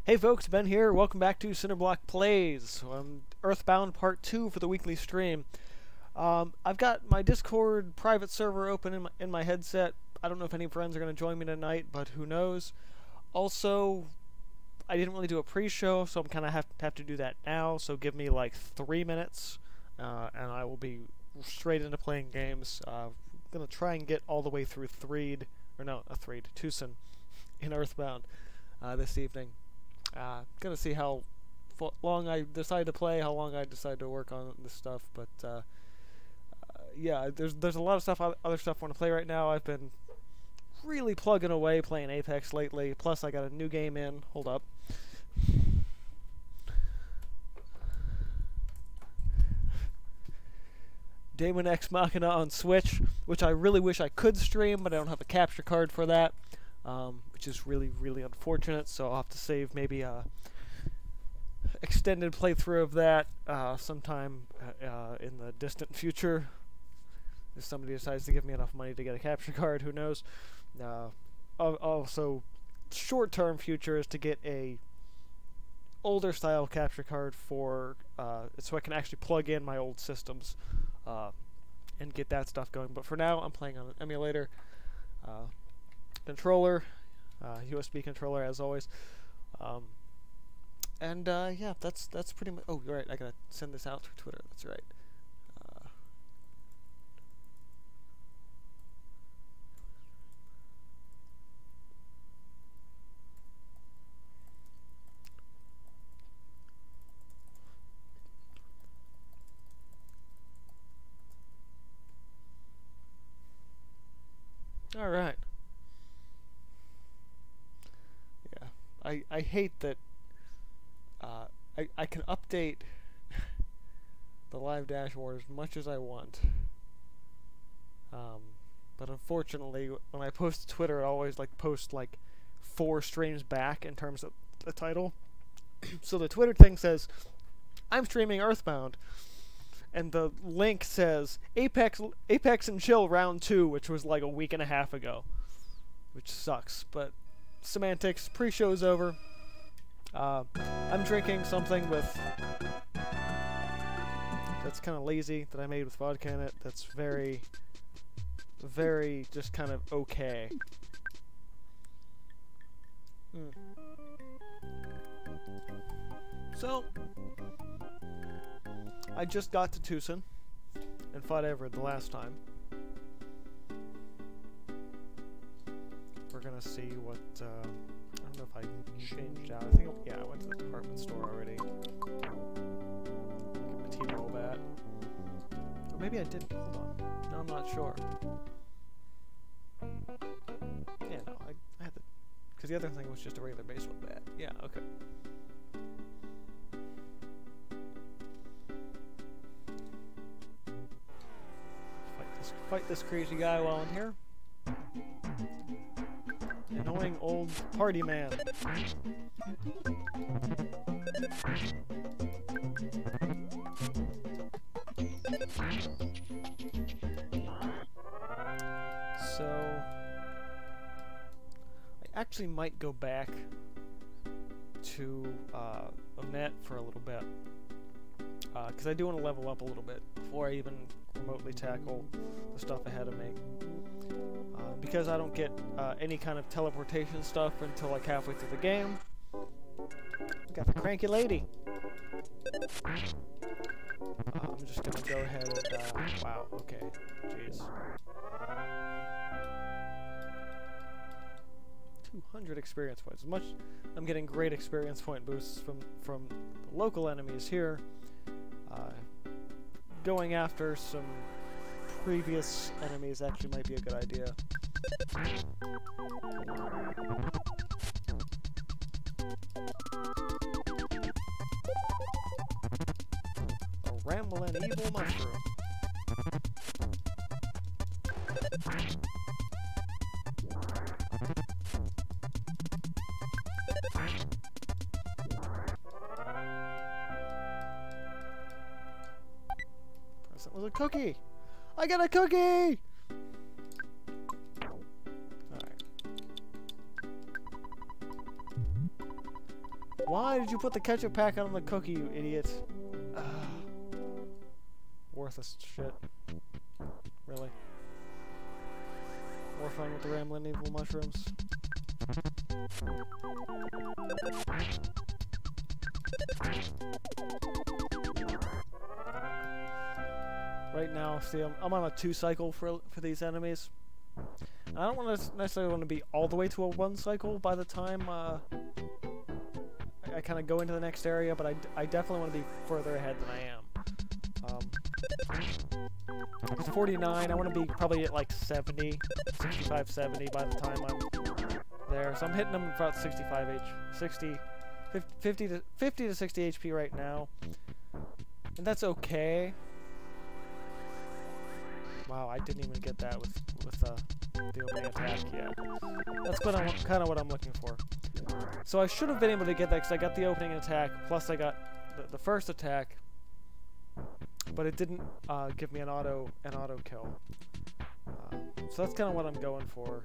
Hey folks, Ben here. Welcome back to Cinderblock Plays. Earthbound Part 2 for the weekly stream. I've got my Discord private server open in my headset. I don't know if any friends are going to join me tonight, but who knows. Also, I didn't really do a pre-show, so I'm kind of have to do that now. So give me like 3 minutes, and I will be straight into playing games. I'm going to try and get all the way through Tucson in Earthbound this evening. Gonna see how long I decide to play, how long I decide to work on this stuff, but yeah, there's a lot of stuff, other stuff I want to play right now. I've been really plugging away playing Apex lately, plus I got a new game in. Hold up. Daemon X Machina on Switch, which I really wish I could stream, but I don't have a capture card for that. Which is really, really unfortunate, so I'll have to save maybe a extended playthrough of that sometime in the distant future. If somebody decides to give me enough money to get a capture card, who knows. Also, short-term future is to get a older style capture card for so I can actually plug in my old systems and get that stuff going. But for now, I'm playing on an emulator. Controller, USB controller as always, and yeah, that's pretty much. Oh, you're right. I gotta send this out through Twitter. That's right. All right. I hate that I can update the live dashboard as much as I want, but unfortunately when I post to Twitter I always post 4 streams back in terms of the title. So the Twitter thing says I'm streaming Earthbound, and the link says Apex and Chill Round 2, which was like a week and a half ago, which sucks, but semantics. Pre-show's over. I'm drinking something that's kind of lazy that I made with vodka in it. That's very, very just kind of okay. So I just got to Tucson and fought Everett the last time. We're gonna see what, I don't know if I changed out. I think, yeah, I went to the department store already. Get my T-roll bat. Or maybe I didn't. Hold on. No, I'm not sure. Yeah, no, I had the, because the other thing was just a regular baseball bat. Yeah, okay. Fight this crazy guy while I'm here. Annoying old party man. So I actually might go back to Onet for a little bit, because I do want to level up a little bit before I even remotely tackle the stuff ahead of me. Because I don't get any kind of teleportation stuff until like halfway through the game. Got the cranky lady. I'm just gonna go ahead and wow, okay, jeez. 200 experience points. As much I'm getting great experience point boosts from the local enemies here. Going after some previous enemies actually might be a good idea. A rambling evil mushroom. Present was a cookie! I got a cookie! Alright. Why did you put the ketchup packet on the cookie, you idiot? Worthless shit. Really. More fun with the rambling evil mushrooms. Right now, see, I'm on a 2 cycle for these enemies. I don't necessarily want to be all the way to a 1 cycle by the time I kind of go into the next area, but I definitely want to be further ahead than I am. It's 49. I want to be probably at like 70, 65, 70 by the time I'm there. So I'm hitting them about 50 to 60 HP right now, and that's okay. Wow, I didn't even get that with the opening attack. Yeah, that's kind of what I'm looking for. So I should have been able to get that because I got the opening attack, plus I got the first attack, but it didn't give me an auto kill. So that's kind of what I'm going for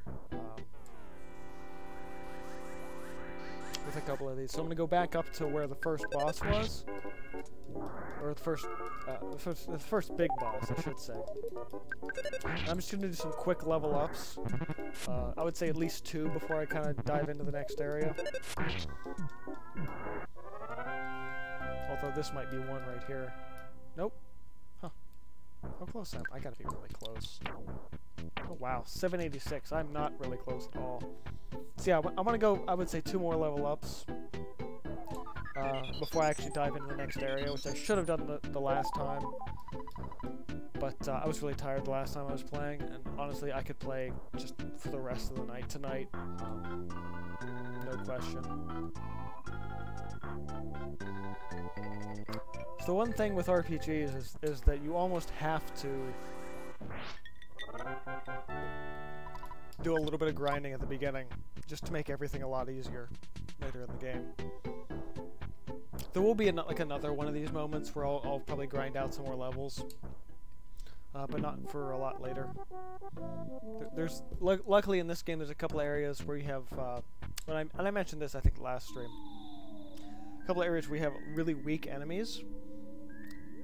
with a couple of these. So I'm gonna go back up to where the first boss was, or the first big boss, I should say. I'm just gonna do some quick level ups. I would say at least 2 before I kind of dive into the next area. Although this might be one right here. Nope. Huh. How close am I? I gotta be really close. Oh wow, 786. I'm not really close at all. So yeah, I'm gonna go, I would say 2 more level ups before I actually dive into the next area, which I should have done the last time. But I was really tired the last time I was playing, and honestly, I could play just for the rest of the night tonight. No question. So the one thing with RPGs is that you almost have to do a little bit of grinding at the beginning, just to make everything a lot easier later in the game. There will be another one of these moments where I'll probably grind out some more levels, but not for a lot later. Luckily in this game there's a couple areas where you have, and I mentioned this I think last stream, a couple areas where you have really weak enemies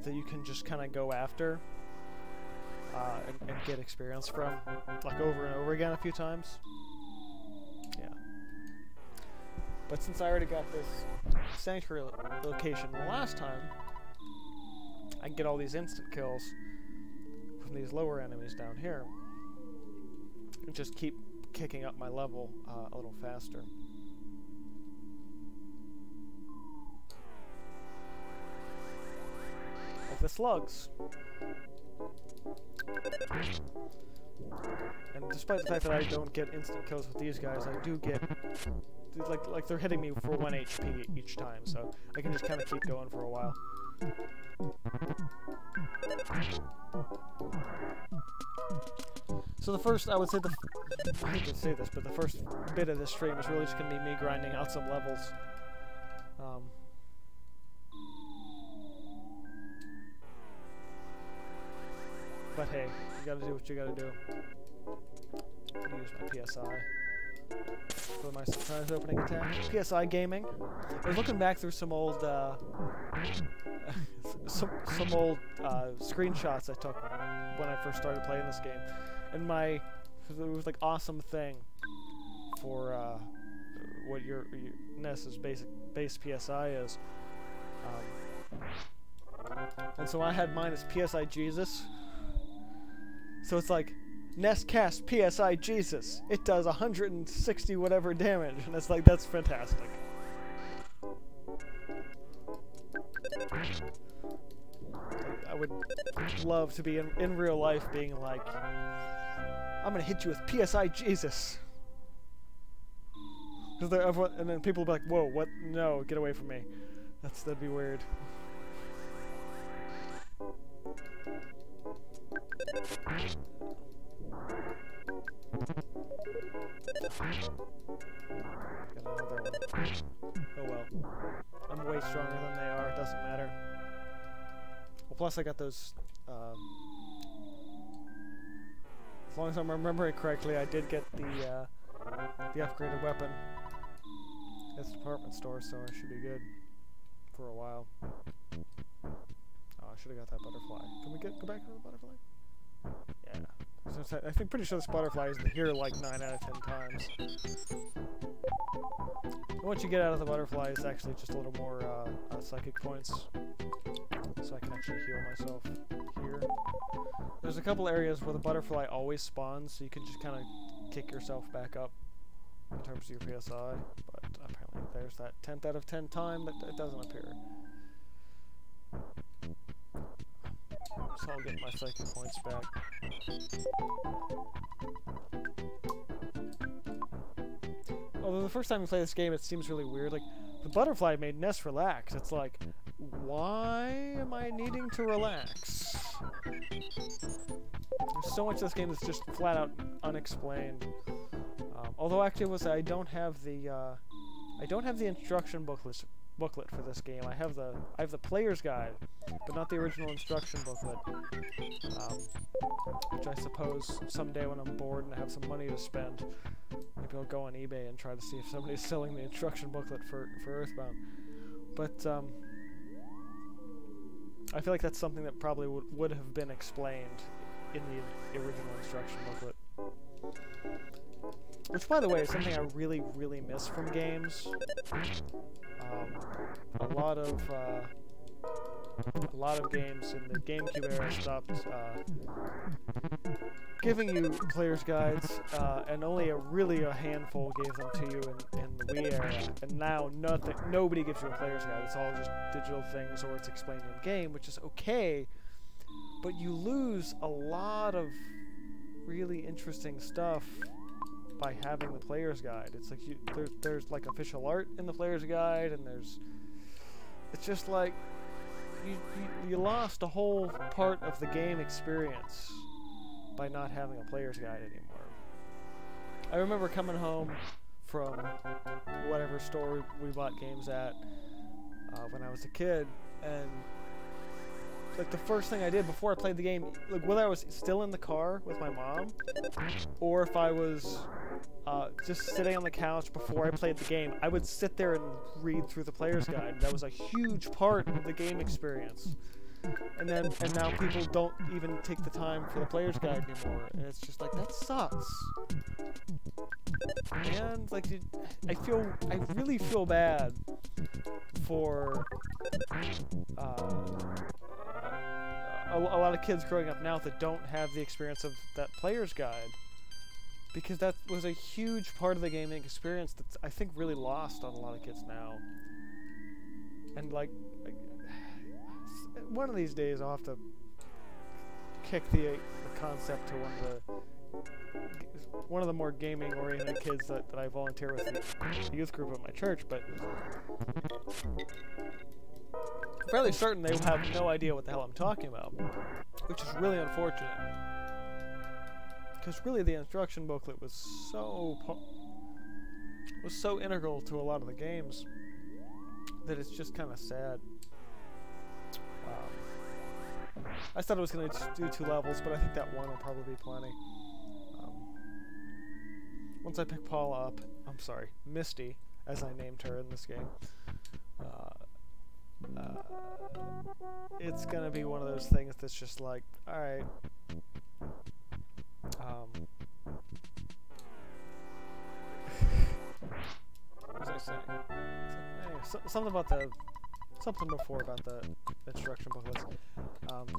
that you can just kind of go after and get experience from, like over and over again a few times. Yeah. But since I already got this sanctuary location last time, I can get all these instant kills from these lower enemies down here, and just keep kicking up my level a little faster. Like the slugs. And despite the fact that I don't get instant kills with these guys, I do get, like they're hitting me for 1 HP each time, so I can just kind of keep going for a while. So the first, I would say I hate to say this, but the first bit of this stream is really just going to be me grinding out some levels. But hey, you gotta do what you gotta do. I'm gonna use my PSI for my surprise opening attack. PSI gaming. I was looking back through some old some old screenshots I took when I first started playing this game, and it was like awesome thing for what your NES's base PSI is. And so I had mine as PSI Jesus. So it's like, NES cast PSI Jesus. It does 160 whatever damage, and it's like, that's fantastic. I would love to be in real life being like, I'm gonna hit you with PSI Jesus. And then people will be like, whoa, what? No, get away from me. That'd be weird. Got another one. Oh well. I'm way stronger than they are, it doesn't matter. Well, plus I got those, as long as I'm remembering correctly, I did get the upgraded weapon. It's a department store, so I should be good for a while. Oh, I should have got that butterfly. Can we go back to the butterfly? Yeah. So I think pretty sure this butterfly is here like 9 out of 10 times. And what you get out of the butterfly is actually just a little more psychic points. So I can actually heal myself here. There's a couple areas where the butterfly always spawns, so you can just kind of kick yourself back up in terms of your PSI. But apparently there's that 10th out of 10 time that it doesn't appear. So I'll get my psychic points back. Although the first time you play this game, it seems really weird. Like, the butterfly made Ness relax. It's like, why am I needing to relax? There's so much of this game that's just flat out unexplained. Although actually, I don't have the instruction booklet for this game. I have the player's guide, but not the original instruction booklet. Which I suppose someday when I'm bored and I have some money to spend, maybe I'll go on eBay and try to see if somebody's selling the instruction booklet for Earthbound. But I feel like that's something that probably would have been explained in the original instruction booklet. Which, by the way, is something I really, really miss from games. A lot of games in the GameCube era stopped giving you player's guides, and only a handful gave them to you in the Wii era. And now nobody gives you a player's guide. It's all just digital things, or it's explained in game, which is okay. But you lose a lot of really interesting stuff by having the player's guide. It's like there's like official art in the player's guide, and it's just like you lost a whole part of the game experience by not having a player's guide anymore. I remember coming home from whatever store we bought games at when I was a kid, and like the first thing I did before I played the game, like whether I was still in the car with my mom, or if I was just sitting on the couch before I played the game, I would sit there and read through the player's guide. That was a huge part of the game experience. And now people don't even take the time for the player's guide anymore, and it's just like, that sucks. And like, I really feel bad for a lot of kids growing up now that don't have the experience of that player's guide, because that was a huge part of the gaming experience that's, I think, really lost on a lot of kids now. And like one of these days I'll have to kick the concept to one of the more gaming oriented kids that I volunteer with in the youth group at my church, but I'm fairly certain they will have no idea what the hell I'm talking about, which is really unfortunate. Because really the instruction booklet was so integral to a lot of the games that it's just kind of sad. I thought I was going to do 2 levels, but I think that one will probably be plenty. Once I pick Paula up, I'm sorry, Misty, as I named her in this game, it's gonna be one of those things that's just like, alright, what was I saying? Something about something before about the instruction booklets.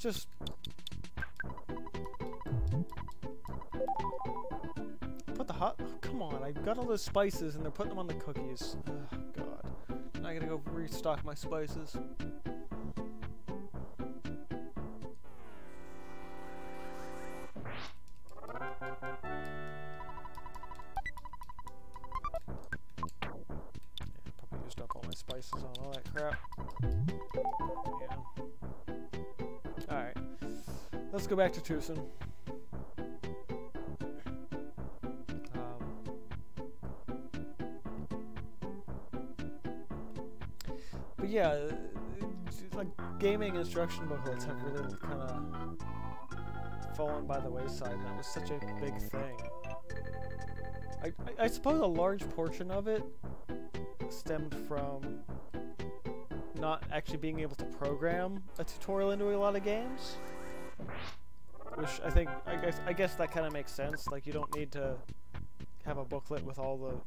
Just put the hot. Oh, come on! I got all those spices, and they're putting them on the cookies. Oh God! I gotta go restock my spices. Probably used up all my spices on all that crap. Yeah. Alright. Let's go back to Tucson. But yeah, like gaming instruction booklets have really kind of fallen by the wayside, and that was such a big thing. I suppose a large portion of it stemmed from not actually being able to program a tutorial into a lot of games. Which I guess that kind of makes sense. Like, you don't need to have a booklet with all the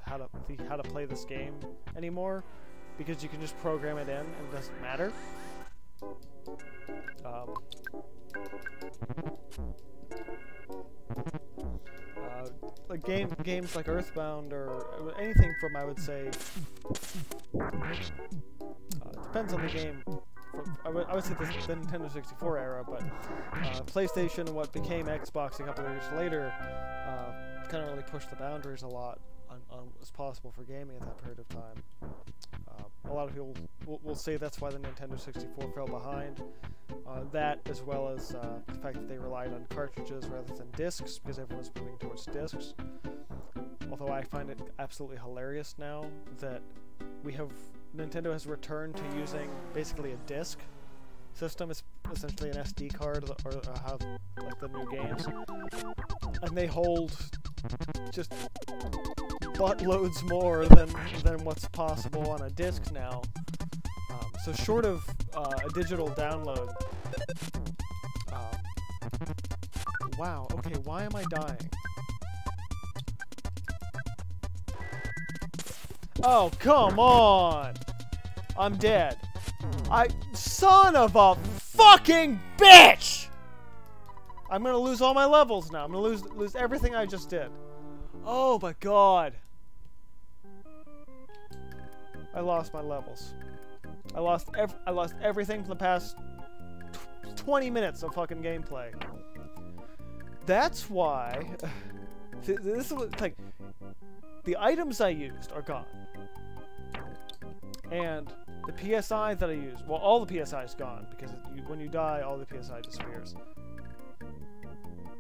how to play this game anymore, because you can just program it in and it doesn't matter. Like games like Earthbound or anything from, I would say, depends on the game. I would say the Nintendo 64 era, but PlayStation and what became Xbox a couple of years later kind of really pushed the boundaries a lot on what's possible for gaming at that period of time. A lot of people will say that's why the Nintendo 64 fell behind. That, as well as the fact that they relied on cartridges rather than discs, because everyone's moving towards discs. Although I find it absolutely hilarious now that Nintendo has returned to using basically a disc system. It's essentially an SD card, or have like the new games, and they hold just buttloads more than what's possible on a disc now. So short of a digital download. Wow. Okay. Why am I dying? Oh, come on! I'm dead. Son of a fucking bitch! I'm gonna lose all my levels now. I'm gonna lose everything I just did. Oh my god. I lost my levels. I lost everything from the past 20 minutes of fucking gameplay. That's why this is like the items I used are gone. And the PSI that I used, well, all the PSI is gone, because when you die, all the PSI disappears.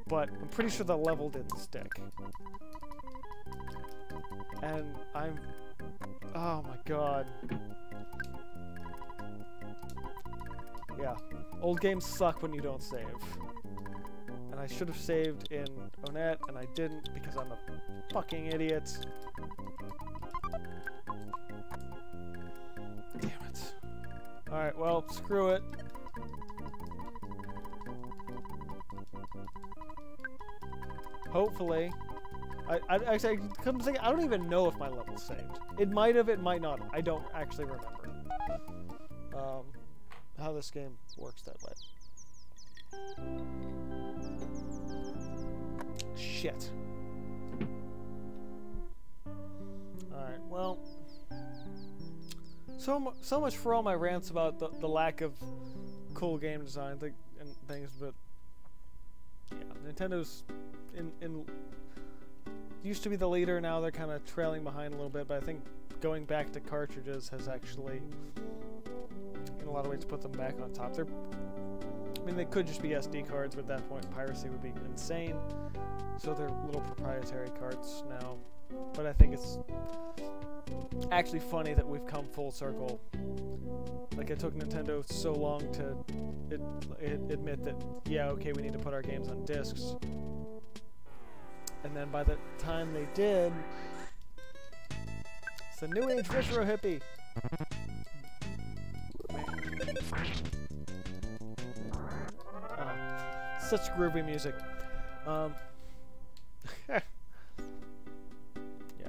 But I'm pretty sure the level didn't stick. And oh my god. Yeah, old games suck when you don't save. And I should have saved in Onet, and I didn't because I'm a fucking idiot. Damn it. Alright, well, screw it. Hopefully. Actually, I couldn't think, I don't even know if my level's saved. It might have, it might not. I don't actually remember how this game works that way. Shit. Alright, well, so much for all my rants about the lack of cool game design and things, but yeah, Nintendo's used to be the leader, now they're kind of trailing behind a little bit, but I think going back to cartridges has actually, in a lot of ways, put them back on top. I mean, they could just be SD cards, but at that point, piracy would be insane. So they're little proprietary cards now. But I think it's actually funny that we've come full circle. Like, it took Nintendo so long to admit that, yeah, okay, we need to put our games on discs. And then by the time they did, it's the new age retro hippie. Such groovy music. Yeah,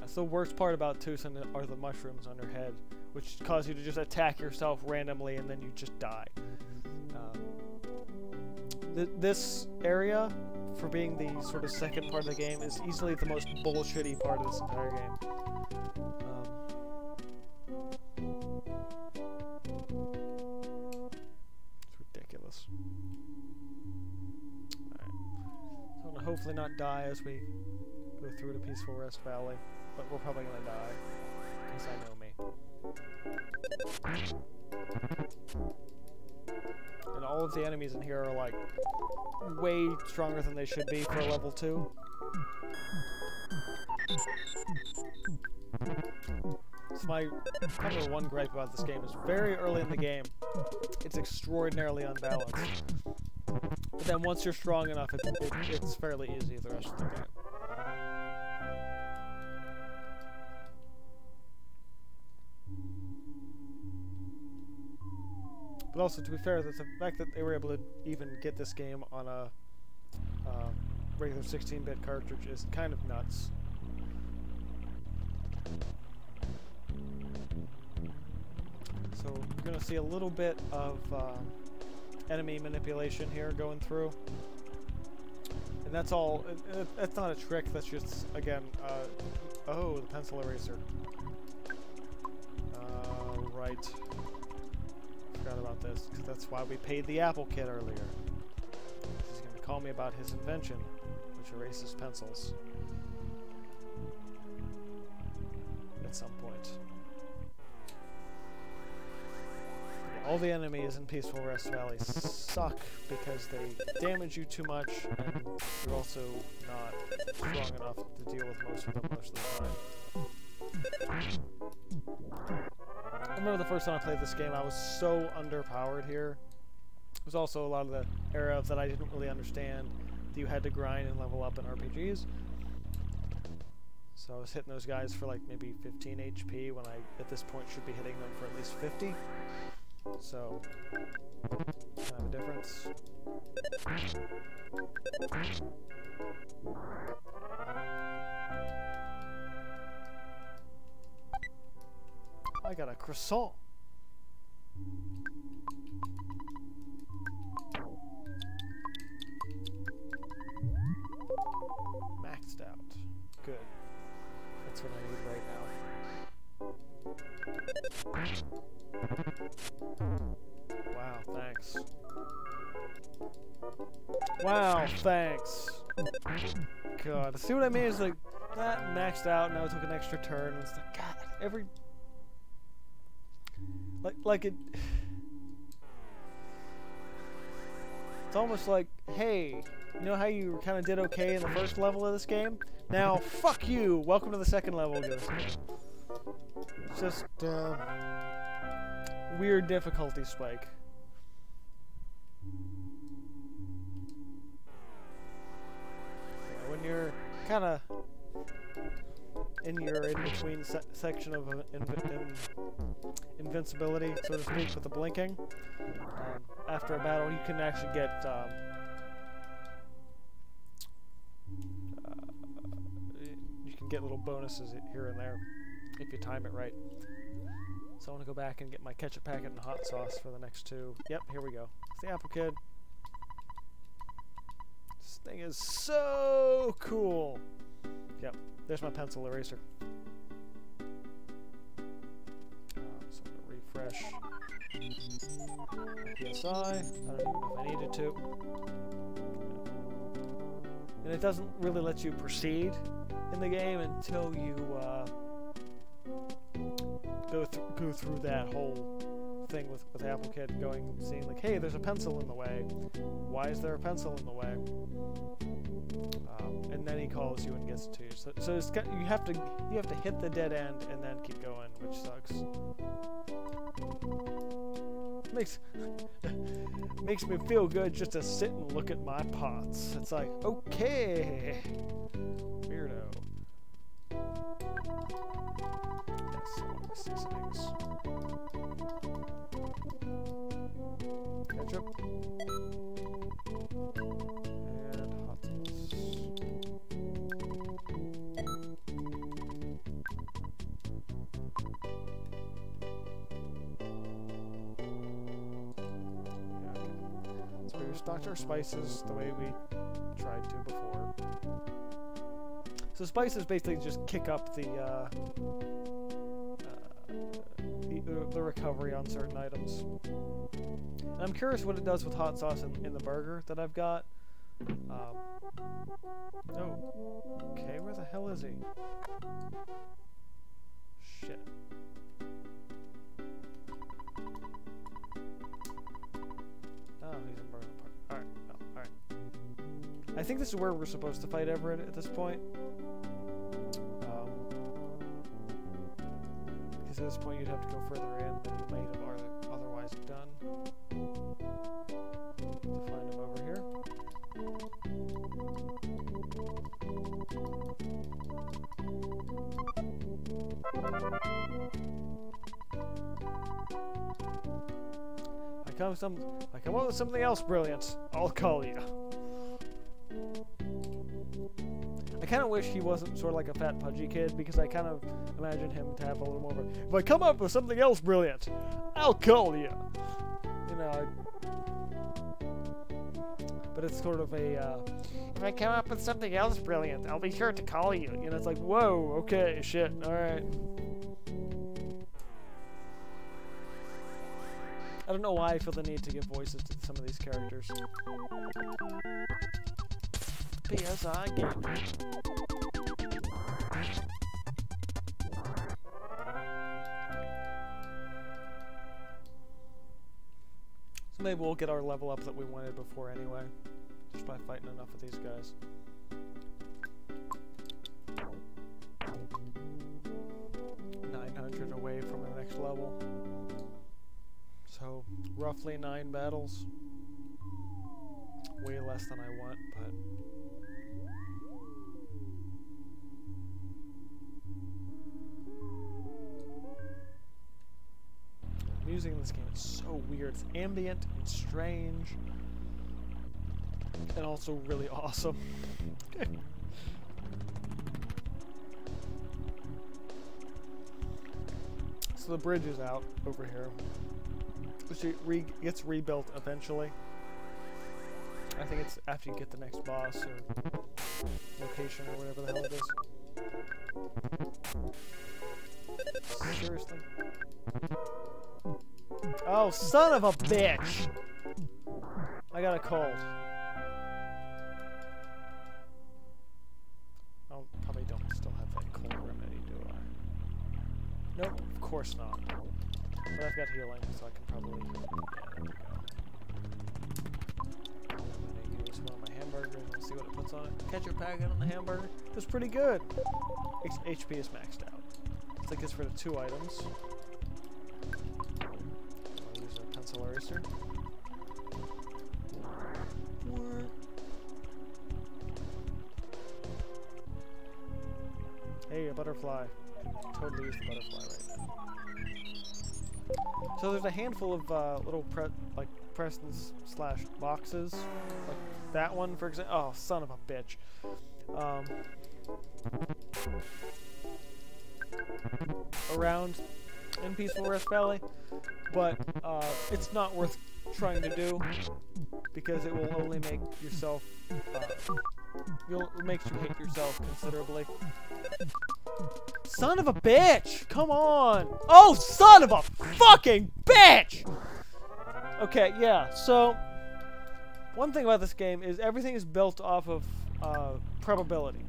so the worst part about Tucson are the mushrooms on your head, which cause you to just attack yourself randomly and then you just die. This area, for being the sort of second part of the game, is easily the most bullshitty part of this entire game. It's ridiculous. Alright. So I'm gonna hopefully not die as we go through the Peaceful Rest Valley, but we're probably gonna die, because I know me. And all of the enemies in here are, like, way stronger than they should be for a level 2. So my number one gripe about this game is very early in the game, it's extraordinarily unbalanced. But then once you're strong enough, it's fairly easy the rest of the game. But also, to be fair, the fact that they were able to even get this game on a regular 16-bit cartridge is kind of nuts. So you're going to see a little bit of enemy manipulation here going through. And that's all, that's not a trick, that's just, again, oh, the pencil eraser. Right. Forgot about this, because that's why we paid the Apple Kid earlier. He's going to call me about his invention, which erases pencils. At some point. All the enemies in Peaceful Rest Valley suck because they damage you too much, and you're also not strong enough to deal with most of them most of the time. I remember the first time I played this game, I was so underpowered here. It was also a lot of the era that I didn't really understand that you had to grind and level up in RPGs. So I was hitting those guys for like maybe 15 HP when I, at this point, should be hitting them for at least 50. So, kind of a difference. I got a croissant. Maxed out. Good. That's what I need right now. Wow, thanks. Wow, thanks. God, see what I mean? It's like, that maxed out, now I took an extra turn, and it's like, God, every... Like it... It's almost like, hey, you know how you kind of did okay in the first level of this game? Now, fuck you! Welcome to the second level of this game. It's just, weird difficulty spike. Yeah, when you're kind of in your in-between section of invincibility, so to speak, with the blinking, after a battle you can actually get you can get little bonuses here and there if you time it right. So I want to go back and get my ketchup packet and hot sauce for the next two. Yep, here we go. It's the Apple Kid. This thing is so cool. Yep, there's my pencil eraser. So I'm going to refresh PSI. I don't even know if I needed to. And it doesn't really let you proceed in the game until you go through that whole thing with Apple Kid, seeing like, hey, there's a pencil in the way. Why is there a pencil in the way? And then he calls you and gets to you. So it's got, you have to hit the dead end and then keep going, which sucks. Makes me feel good just to sit and look at my pots. It's like, okay, weirdo. Yes, seasonings. Ketchup. And hot sauce. So we stocked our spices the way we tried to before. So spices basically just kick up the recovery on certain items. And I'm curious what it does with hot sauce in the burger that I've got. Oh, okay, where the hell is he? Shit. Oh, he's in burger part. Alright, well, alright. I think this is where we're supposed to fight Everett at this point. Because at this point you'd have to go further in than you might have otherwise done. To find him over here. I I come up with something else brilliant, I'll call you. I kind of wish he wasn't sort of like a fat, pudgy kid, because I kind of imagine him to have a little more of a, if I come up with something else brilliant, I'll call you. You know, but it's sort of a, if I come up with something else brilliant, I'll be sure to call you. You know, it's like, whoa, okay, shit, alright. I don't know why I feel the need to give voices to some of these characters. PSI game. So maybe we'll get our level up that we wanted before anyway. Just by fighting enough of these guys. $900 away from the next level. So, roughly 9 battles. Way less than I want, but... the music in this game is so weird. It's ambient and strange. And also really awesome. So the bridge is out over here. Which gets rebuilt eventually. I think it's after you get the next boss or location or whatever the hell it is. Seriously? Oh, son of a bitch! I got a cold. I probably don't still have that cold remedy, do I? Nope, of course not. But I've got healing, so I can probably... yeah, there we go. I'm gonna use one of my hamburgers and see what it puts on it. Ketchup packet on the hamburger. It's pretty good. HP is maxed out. It's like this for the 2 items. I'll use a pencil eraser. Hey, a butterfly. Totally use the butterfly right now. So there's a handful of little Preston's / boxes, like that one for example. Oh, son of a bitch! Around in Peaceful Rest Valley, but it's not worth trying to do because it will only make yourself. It makes you hate yourself considerably. Son of a bitch! Come on! Oh, son of a fucking bitch! Okay, yeah, so... one thing about this game is everything is built off of probability.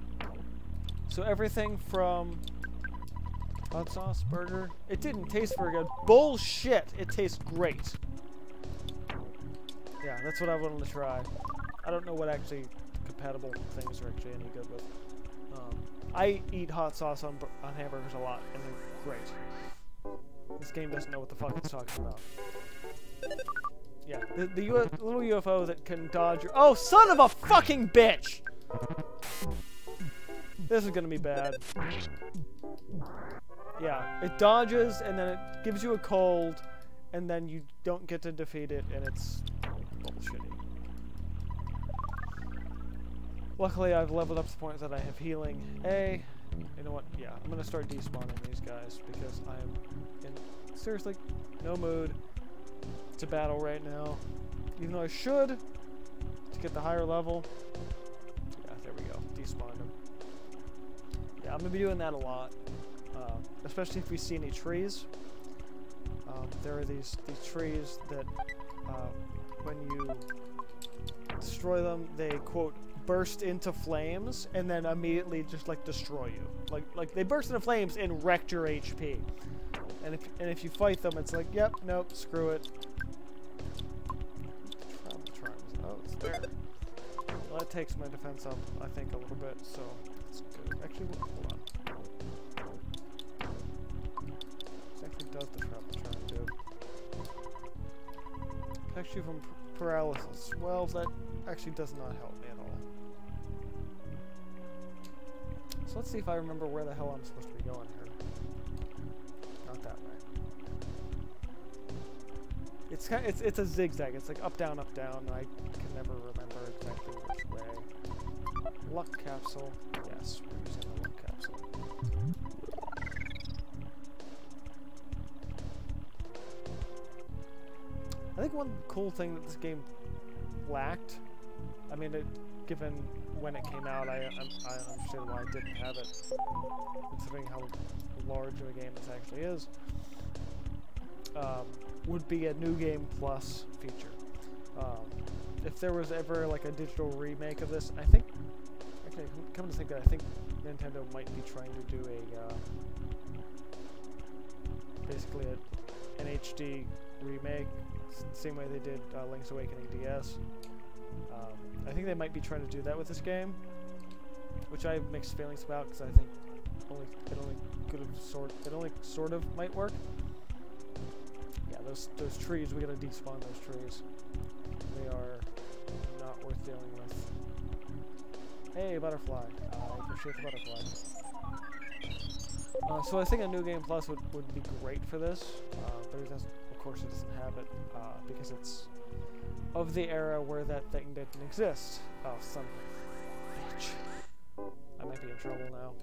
So everything from... hot sauce burger? It didn't taste very good. Bullshit! It tastes great. Yeah, that's what I wanted to try. I don't know what actually compatible things are actually any good with. I eat hot sauce on hamburgers a lot, and they're great. This game doesn't know what the fuck it's talking about. Yeah, the little UFO that can dodge your— oh, son of a fucking bitch! This is gonna be bad. Yeah, it dodges, and then it gives you a cold, and then you don't get to defeat it, and it's bullshitty. Luckily, I've leveled up to the point that I have healing. You know what? Yeah, I'm gonna start despawning these guys because I am in seriously no mood to battle right now. Even though I should to get the higher level. Yeah, there we go. Despawn them. Yeah, I'm gonna be doing that a lot, especially if we see any trees. There are these trees that when you destroy them, they quote burst into flames and then immediately just like destroy you. Like they burst into flames and wrecked your HP. And if you fight them, it's like, yep, nope, screw it. Oh, it's there. Well, that takes my defense up, I think, a little bit, so it's good. Actually, hold on. This actually does the trap I'm trying to do. Protects you from paralysis. Well, that actually does not help me at all. So let's see if I remember where the hell I'm supposed to be going here. Not that way. it's a zigzag. It's like up down up down. I can never remember exactly which way. Luck capsule. Yes, we're using the luck capsule. I think one cool thing that this game lacked, I mean, given when it came out, I understand why I didn't have it, considering how large of a game this actually is, would be a New Game Plus feature. If there was ever like a digital remake of this, I think, actually, come to think that, I think Nintendo might be trying to do basically an HD remake, same way they did Link's Awakening DS. I think they might be trying to do that with this game, which I have mixed feelings about because I think it only sort of might work. Yeah, those trees, we gotta despawn those trees. They are not worth dealing with. Hey, butterfly. I appreciate the butterfly. So I think a New Game Plus would be great for this, but it doesn't, of course it doesn't have it, because it's of the era where that thing didn't exist. Oh, son of a bitch. I might be in trouble now.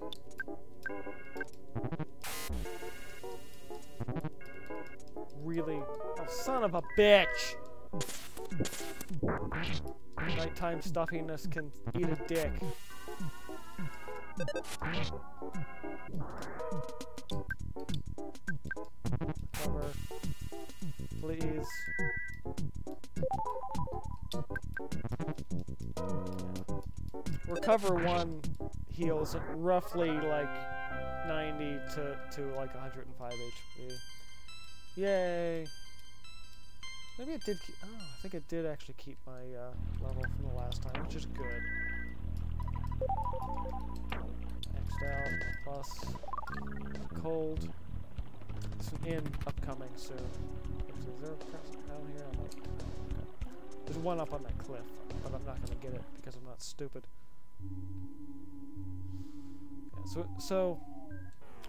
Really? Oh, son of a bitch! Nighttime stuffiness can eat a dick. Cover. Please. Recover 1 heals roughly like 90 to like 105 HP. Yay! Maybe it did keep, oh, I think it did actually keep my level from the last time, which is good. X'd out, plus, cold. It's an inn upcoming soon. Actually, is there a present down here? I might, okay. There's one up on that cliff, but I'm not going to get it because I'm not stupid. Yeah, so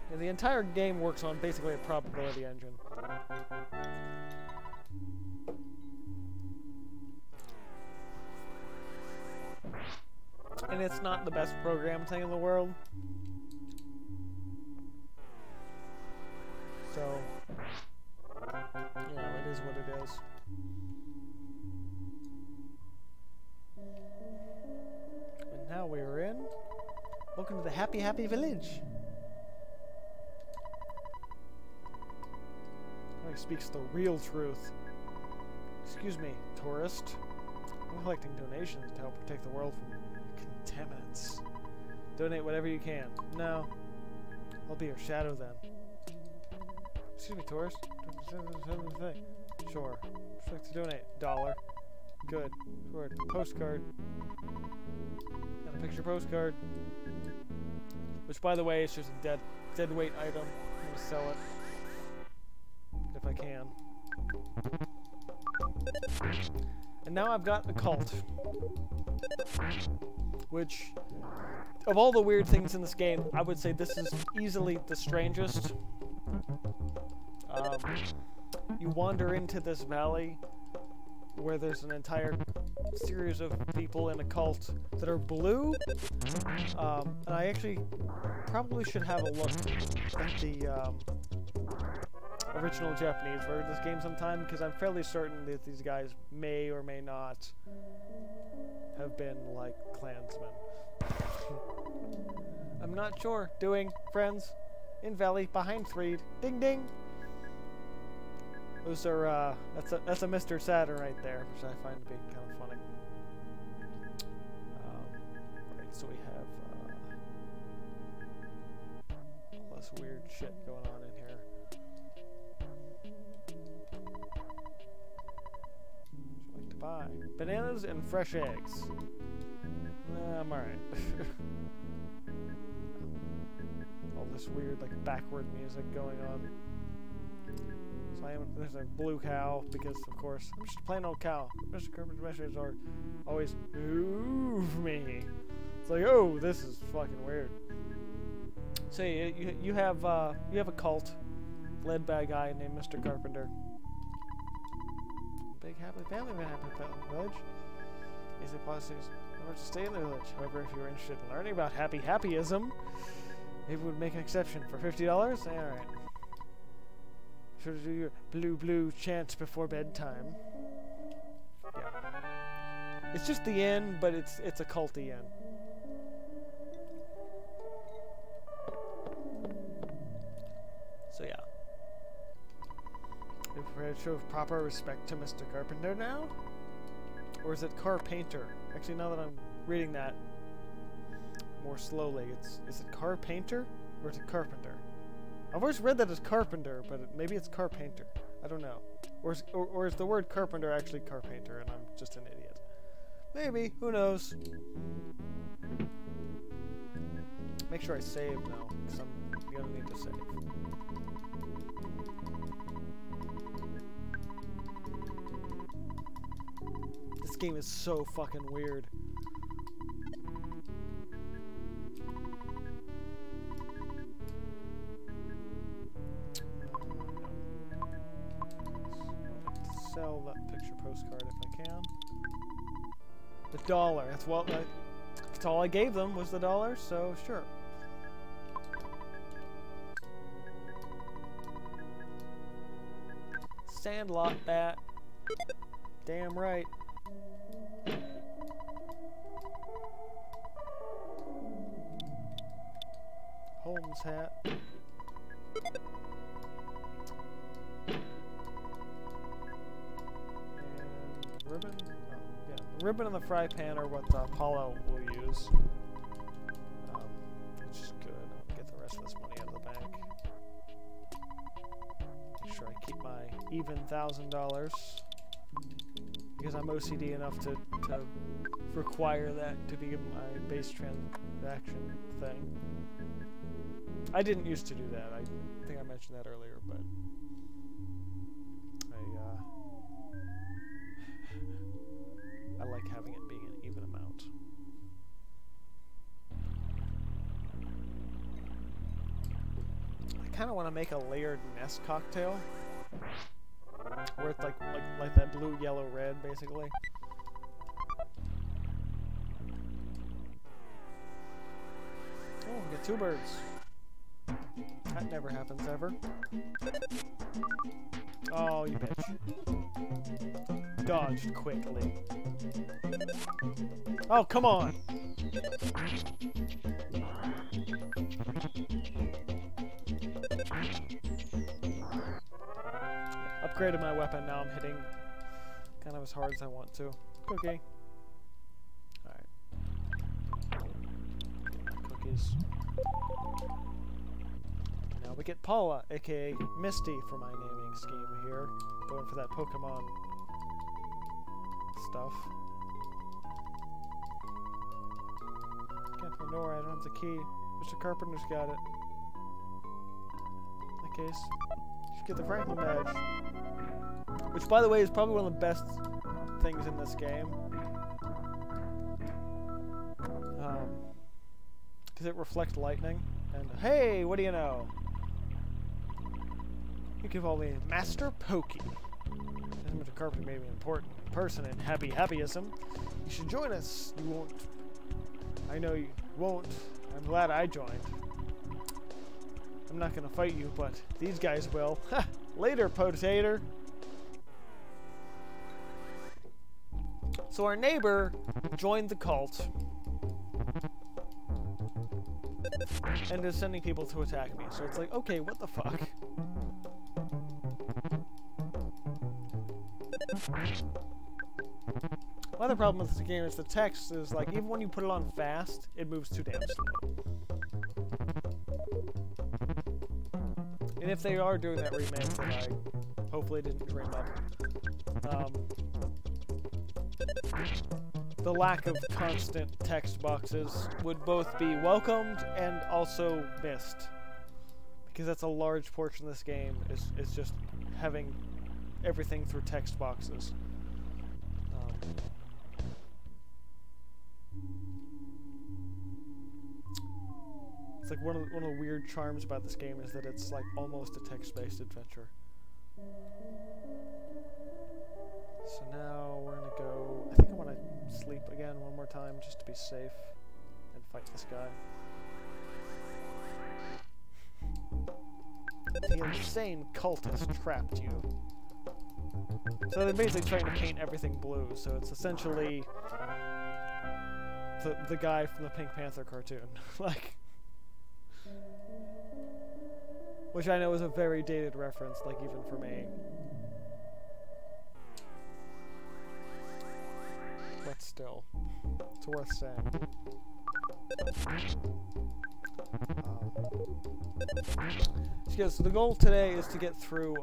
yeah, the entire game works on basically a probability engine. And it's not the best program thing in the world. So, you know, it is what it is. And now we're in. Welcome to the Happy Happy Village. He speaks the real truth. Excuse me, tourist. I'm collecting donations to help protect the world from contaminants. Donate whatever you can. No. I'll be your shadow then. Excuse me, tourist. Sure. Would like to donate? $1. Good. Sure. Postcard. Got a picture postcard. Which, by the way, is just a dead weight item. I'm gonna sell it. If I can. And now I've got the cult. Which, of all the weird things in this game, I would say this is easily the strangest. You wander into this valley where there's an entire series of people in a cult that are blue. And I actually probably should have a look at the original Japanese version of this game sometime, because I'm fairly certain that these guys may or may not have been like Klansmen. I'm not sure. Doing friends in valley behind Threed. Ding ding. Those are that's a Mr. Saturn right there, which I find to be kind of funny. Right, so we have all this weird shit going on in here. What would you like to buy? Bananas and fresh eggs. I'm alright. All this weird, like, backward music going on. So there's a blue cow, because, of course, I'm just a plain old cow. Mr. Kermit's messages are always, move me. It's like, oh, this is fucking weird. So you have a cult led by a guy named Mr. Carpenter. big happy family man, happy village. Easy policies in order to stay in the village. However, if you were interested in learning about happyism, it would make an exception for $50. Alright. Sure to do your blue chant before bedtime. Yeah. It's just the inn, but it's a culty inn. So yeah. You're prepared to show proper respect to Mr. Carpenter now? Or is it Carpainter? Actually, now that I'm reading that more slowly, is it Carpainter or is it Carpenter? I've always read that as Carpenter, but maybe it's Carpainter. I don't know. Or is the word Carpenter actually Carpainter and I'm just an idiot? Maybe. Who knows? Make sure I save now, because I'm gonna need to save. This game is so fucking weird. Sell that picture postcard if I can. The $1. That's all I gave them was the $1, so sure. Sandlot bat. Damn right. Holmes hat. Ribbon? Oh, yeah. The ribbon and the fry pan are what Apollo will use. Which is good. I'll get the rest of this money out of the bank. Make sure I keep my even $1,000. Because I'm OCD enough to require that to be my base transaction thing. I didn't used to do that. I think I mentioned that earlier, but I like having it being an even amount. I kind of want to make a layered nest cocktail, where it's like that blue, yellow, red, basically. Oh, we get 2 birds. That never happens ever. Oh, you bitch. Dodged quickly. Oh, come on! Upgraded my weapon, now I'm hitting kind of as hard as I want to. Cookie. Alright. Cookies. Now we get Paula, aka Misty, for my naming scheme here. Going for that Pokemon stuff. Can't open the door, I don't have the key. Mr. Carpenter's got it. In that case, you should get the Franklin badge. Which, by the way, is probably one of the best things in this game. Because it reflects lightning. And hey, what do you know? You can call me Master Pokey. Mr. Carpenter may be an important person in happyism. You should join us. You won't. I know you won't. I'm glad I joined. I'm not gonna fight you, but these guys will. Ha! Later, potato. So our neighbor joined the cult and is sending people to attack me. So it's like, okay, what the fuck? Another problem with this game is the text is like, even when you put it on fast, it moves too damn slow. And if they are doing that remake that I hopefully didn't dream up, the lack of constant text boxes would both be welcomed and also missed. Because that's a large portion of this game, is just having everything through text boxes. It's like one of the weird charms about this game is that it's like almost a text-based adventure. So time just to be safe and fight this guy. The insane cultist trapped you. So they're basically trying to paint everything blue, so it's essentially the guy from the Pink Panther cartoon. Like, which I know is a very dated reference, like even for me. But still, it's worth saying. So the goal today is to get through,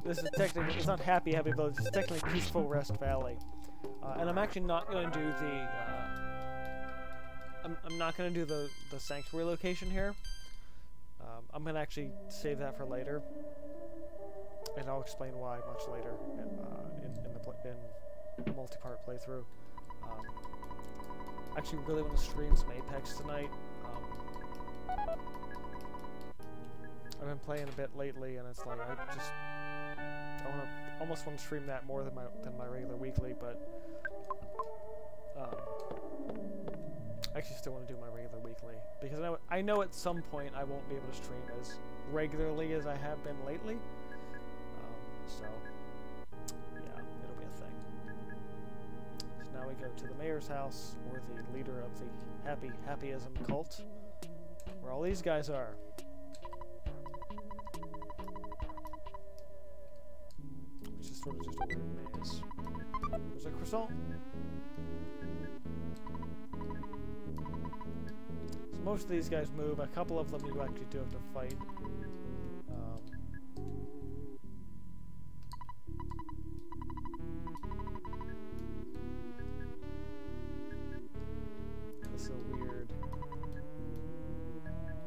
this is technically, it's not Happy Village, it's technically Peaceful Rest Valley. And I'm actually not going to do the, I'm not going to do the Sanctuary location here. I'm going to actually save that for later. And I'll explain why much later in the multi-part playthrough. I actually really want to stream some Apex tonight. I've been playing a bit lately, and it's like I almost want to stream that more than my regular weekly, but I actually still want to do my regular weekly because I know at some point I won't be able to stream as regularly as I have been lately. So yeah, it'll be a thing. So now we go to the mayor's house, or the leader of the Happyism cult, where all these guys are. Which is sort of just a weird maze. There's a croissant. So most of these guys move. A couple of them you actually do have to fight. This is a weird,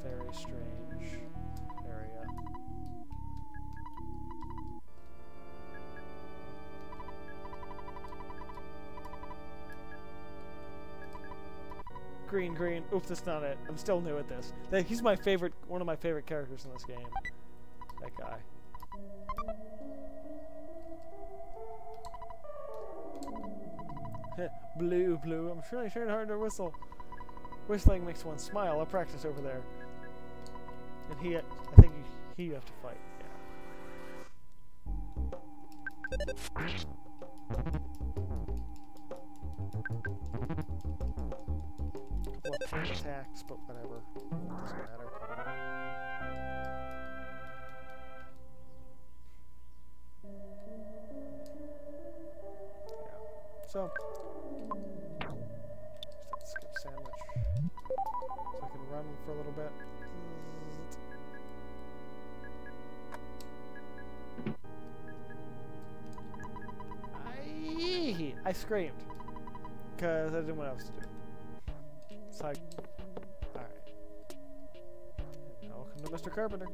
very strange area. Green, green. Oops, that's not it. I'm still new at this. He's my favorite, one of my favorite characters in this game. That guy. Blue, blue. I'm really trying hard to whistle. Whistling makes one smile. I'll practice over there. And I think you have to fight. Yeah. Couple of pain attacks, but whatever. Doesn't matter. Yeah. So. Skip sandwich. So I can run for a little bit. I screamed. Because I didn't know what else to do. So alright. Now welcome to Mr. Carpenter.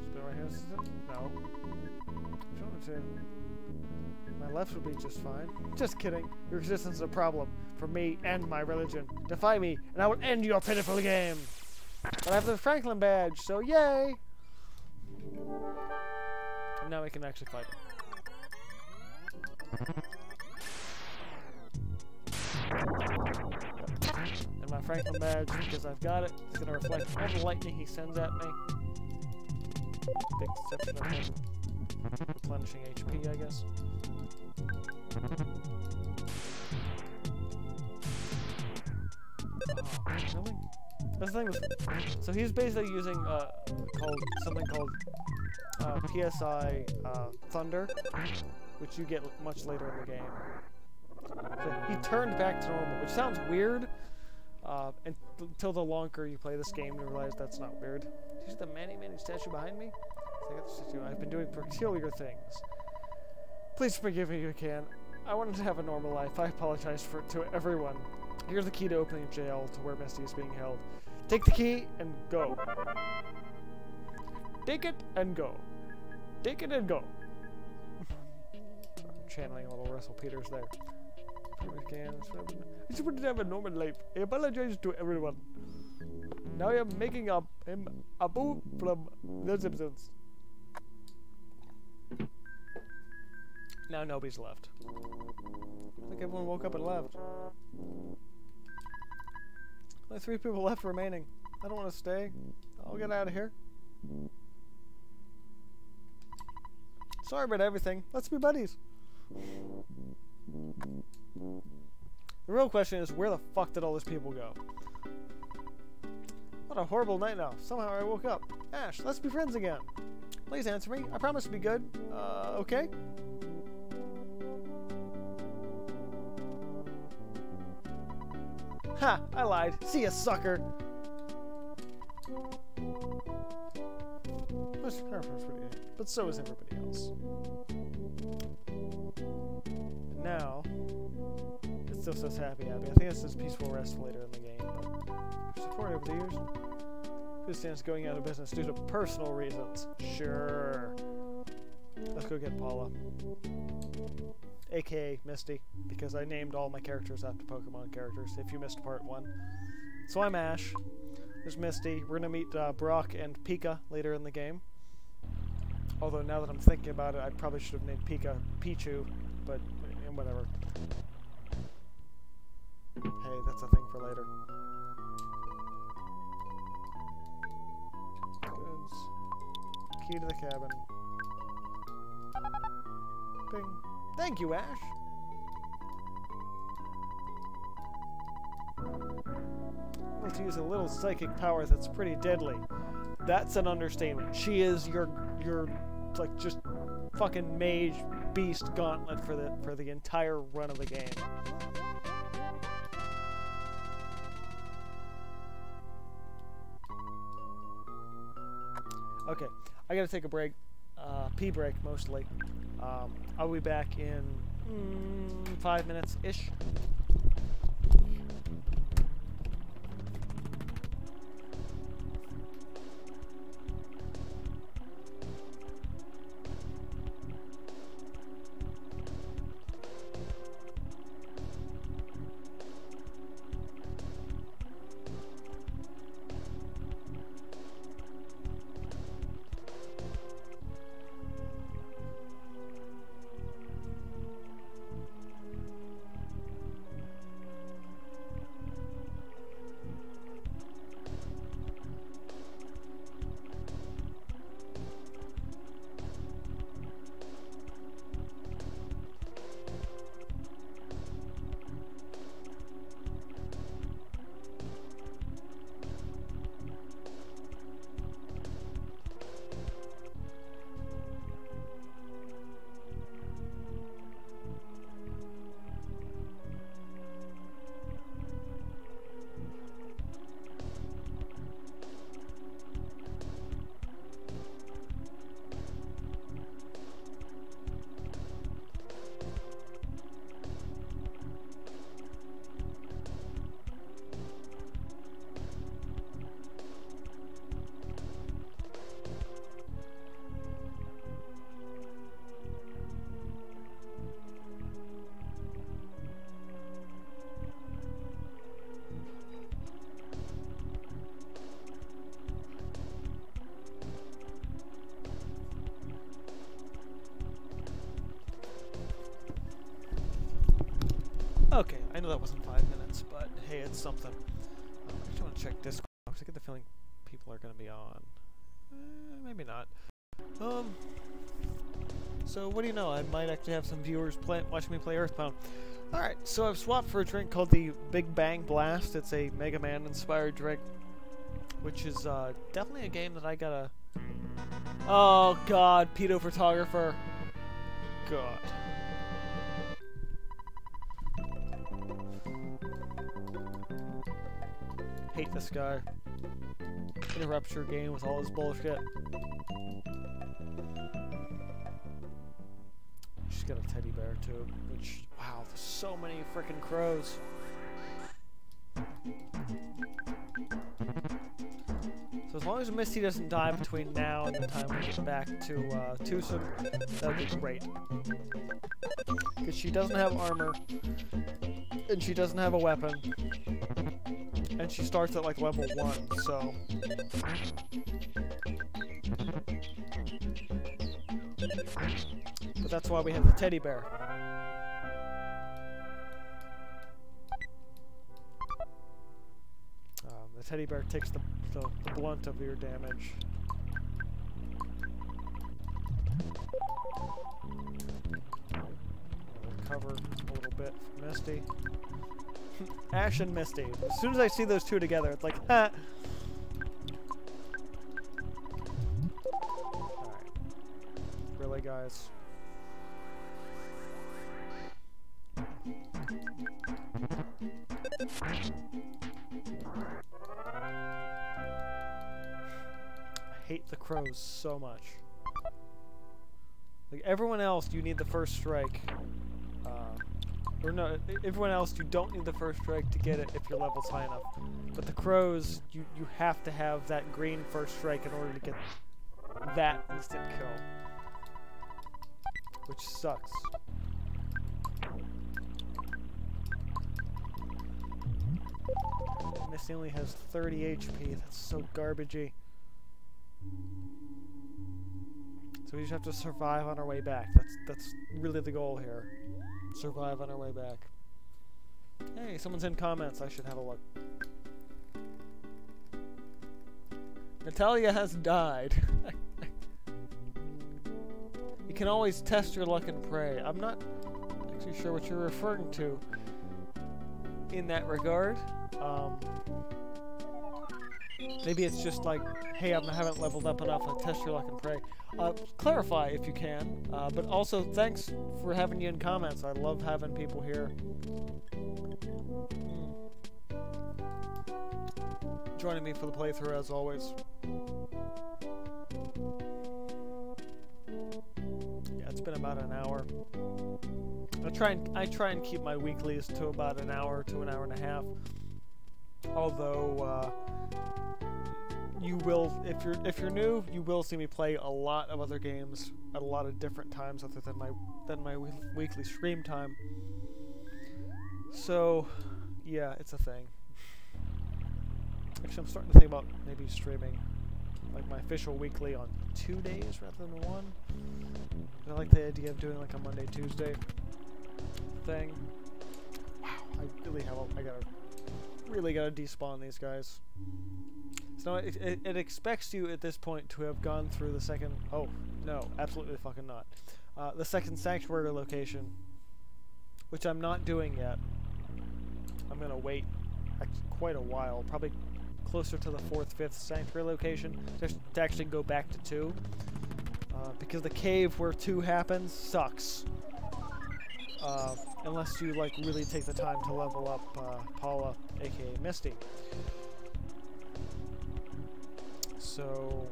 Spin right here, no. My left would be just fine. Just kidding. Your existence is a problem for me and my religion. Defy me, and I will end your pitiful game. But I have the Franklin badge, so yay! And now we can actually fight it. And my Franklin badge, because I've got it, it's going to reflect all the lightning he sends at me. Big exception of him replenishing HP, I guess. Oh, really? That's the thing with, so he's basically using something called PSI Thunder, which you get much later in the game. So he turned back to normal, which sounds weird, until the longer you play this game, you realize that's not weird. See the Manny statue behind me? I've been doing peculiar things. Please forgive me if you can. I wanted to have a normal life. I apologize to everyone. Here's the key to opening jail to where Misty is being held. Take the key and go. Take it and go. Take it and go. I'm channeling a little Russell Peters there. I just wanted to have a normal life. I apologize to everyone. Now I am making up Abu from The Simpsons. Now nobody's left. I think everyone woke up and left. Only 3 people left remaining. I don't want to stay. I'll get out of here. Sorry about everything. Let's be buddies. The real question is, where the fuck did all those people go? What a horrible night now. Somehow I woke up. Ash, let's be friends again. Please answer me. I promise to be good. Okay? Ha! I lied. See ya, sucker! But so is everybody else. And now, it still says happy. I think it says peaceful rest later in the game, but support over the years. This stands going out of business due to personal reasons. Sure. Let's go get Paula. AKA Misty, because I named all my characters after Pokemon characters, if you missed part 1. So I'm Ash. There's Misty. We're gonna meet Brock and Pika later in the game. Although now that I'm thinking about it, I probably should have named Pika Pichu, but whatever. Hey, that's a thing for later. Goods. Key to the cabin. Ping. Thank you, Ash. I'm going to use a little psychic power that's pretty deadly. That's an understatement. She is your like just fucking mage beast gauntlet for the entire run of the game. Okay, I gotta take a break. Pee break mostly. I'll be back in 5 minutes-ish. Okay, I know that wasn't 5 minutes, but hey, it's something. I just want to check Discord, because I get the feeling people are going to be on. Maybe not. So what do you know? I might actually have some viewers watching me play Earthbound. Alright, so I've swapped for a drink called the Big Bang Blast. It's a Mega Man inspired drink, which is definitely a game that I gotta... Oh god, pedo photographer. God. Hate this guy. Interrupts your game with all his bullshit. She's got a teddy bear too, which, wow, there's so many freaking crows. So as long as Misty doesn't die between now and the time we get back to Tucson, that would be great. Because she doesn't have armor, and she doesn't have a weapon, and she starts at like level 1, so... But that's why we have the teddy bear. The teddy bear takes the blunt of your damage. Cover a little bit for Misty. Ash and Misty. As soon as I see those two together, it's like, ha! Alright. Really, guys? I hate the crows so much. Like, everyone else, you need the first strike. Or no, everyone else, you don't need the first strike to get it if your level's high enough. But the crows, you have to have that green first strike in order to get that instant kill. Which sucks. Misty only has 30 HP, that's so garbagey. So we just have to survive on our way back. That's really the goal here. Survive on our way back. Hey, someone's in comments. I should have a look. Natalia has died. You can always test your luck and pray. I'm not actually sure what you're referring to in that regard. Maybe it's just like, hey, I haven't leveled up enough, like test your luck and pray. Clarify if you can, but also thanks for having you in comments. I love having people here. Joining me for the playthrough as always. Yeah, it's been about an hour. I try and keep my weeklies to about an hour to an hour and a half. Although you will, if you're new, you will see me play a lot of other games at a lot of different times other than my weekly stream time. So yeah, it's a thing. Actually, I'm starting to think about maybe streaming like my official weekly on 2 days rather than 1. I like the idea of doing like a Monday, Tuesday thing. Wow, I really gotta despawn these guys. So it expects you at this point to have gone through the second. Oh no, absolutely fucking not. The second sanctuary location, which I'm not doing yet. I'm gonna wait quite a while, probably closer to the 4th, 5th sanctuary location to actually go back to 2. Because the cave where 2 happens sucks. Unless you like really take the time to level up Paula, aka Misty. So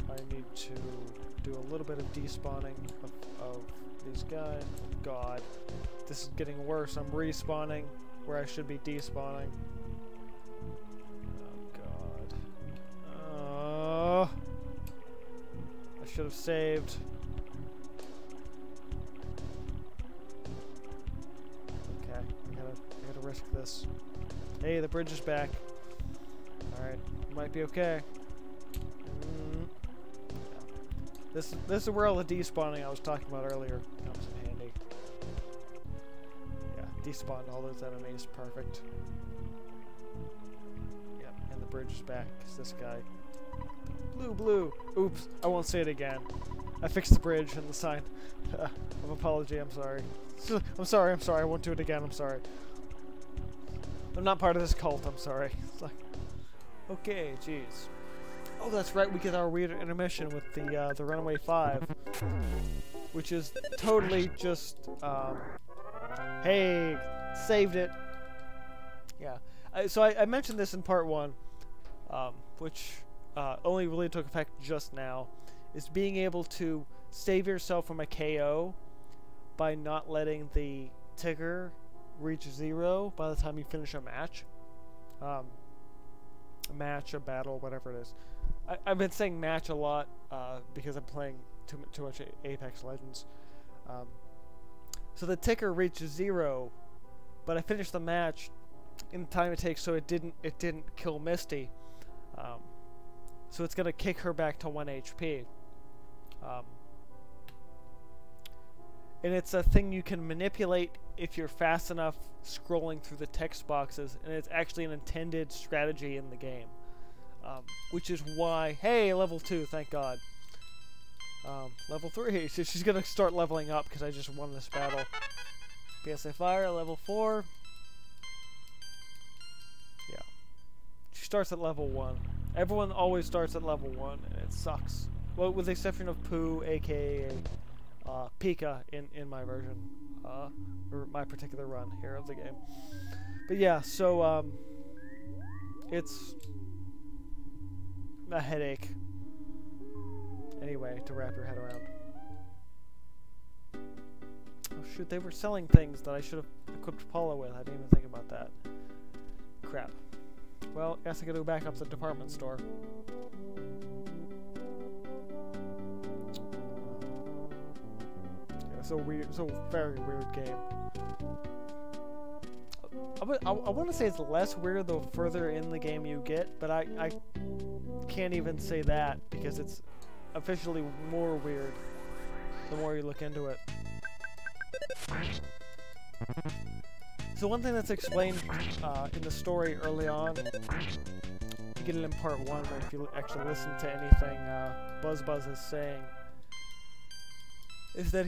I need to do a little bit of despawning of these guys. God, this is getting worse. I'm respawning where I should be despawning. Oh God. I should have saved. Okay, I gotta risk this. Hey, the bridge is back. Alright, might be okay. This is where all the despawning I was talking about earlier comes in handy. Yeah, despawned all those enemies, perfect. Yep, and the bridge is back, because this guy... Blue! Oops, I won't say it again. I fixed the bridge and the sign of apology, I'm sorry. I'm sorry, I won't do it again, I'm sorry. I'm not part of this cult, I'm sorry. It's like, okay, jeez. Oh, that's right, we get our weird intermission with the Runaway 5. Which is totally just, hey, saved it. Yeah. So I mentioned this in part 1, which only really took effect just now, is being able to save yourself from a KO by not letting the ticker reach 0 by the time you finish a match. A match, a battle, whatever it is. I've been saying match a lot because I'm playing too much Apex Legends. So the ticker reaches 0, but I finished the match in the time it takes, so it didn't kill Misty. So it's gonna kick her back to 1 HP. and it's a thing you can manipulate if you're fast enough scrolling through the text boxes, and it's actually an intended strategy in the game. Which is why, hey, level 2, thank God. Level 3, so she's gonna start leveling up because I just won this battle. PSA Fire, level 4. Yeah. She starts at level 1. Everyone always starts at level 1, and it sucks. Well, with the exception of Pooh, aka Pika, in my version, or my particular run here of the game. But yeah, so it's a headache. Anyway, to wrap your head around. Oh shoot, they were selling things that I should have equipped Paula with. I didn't even think about that. Crap. Well, I guess I gotta go back up to the department store. Yeah, so weird, so very weird game. I want to say it's less weird the further in the game you get, but I can't even say that because it's officially more weird the more you look into it. So one thing that's explained in the story early on, you get it in part 1, but if you actually listen to anything Buzz is saying, is that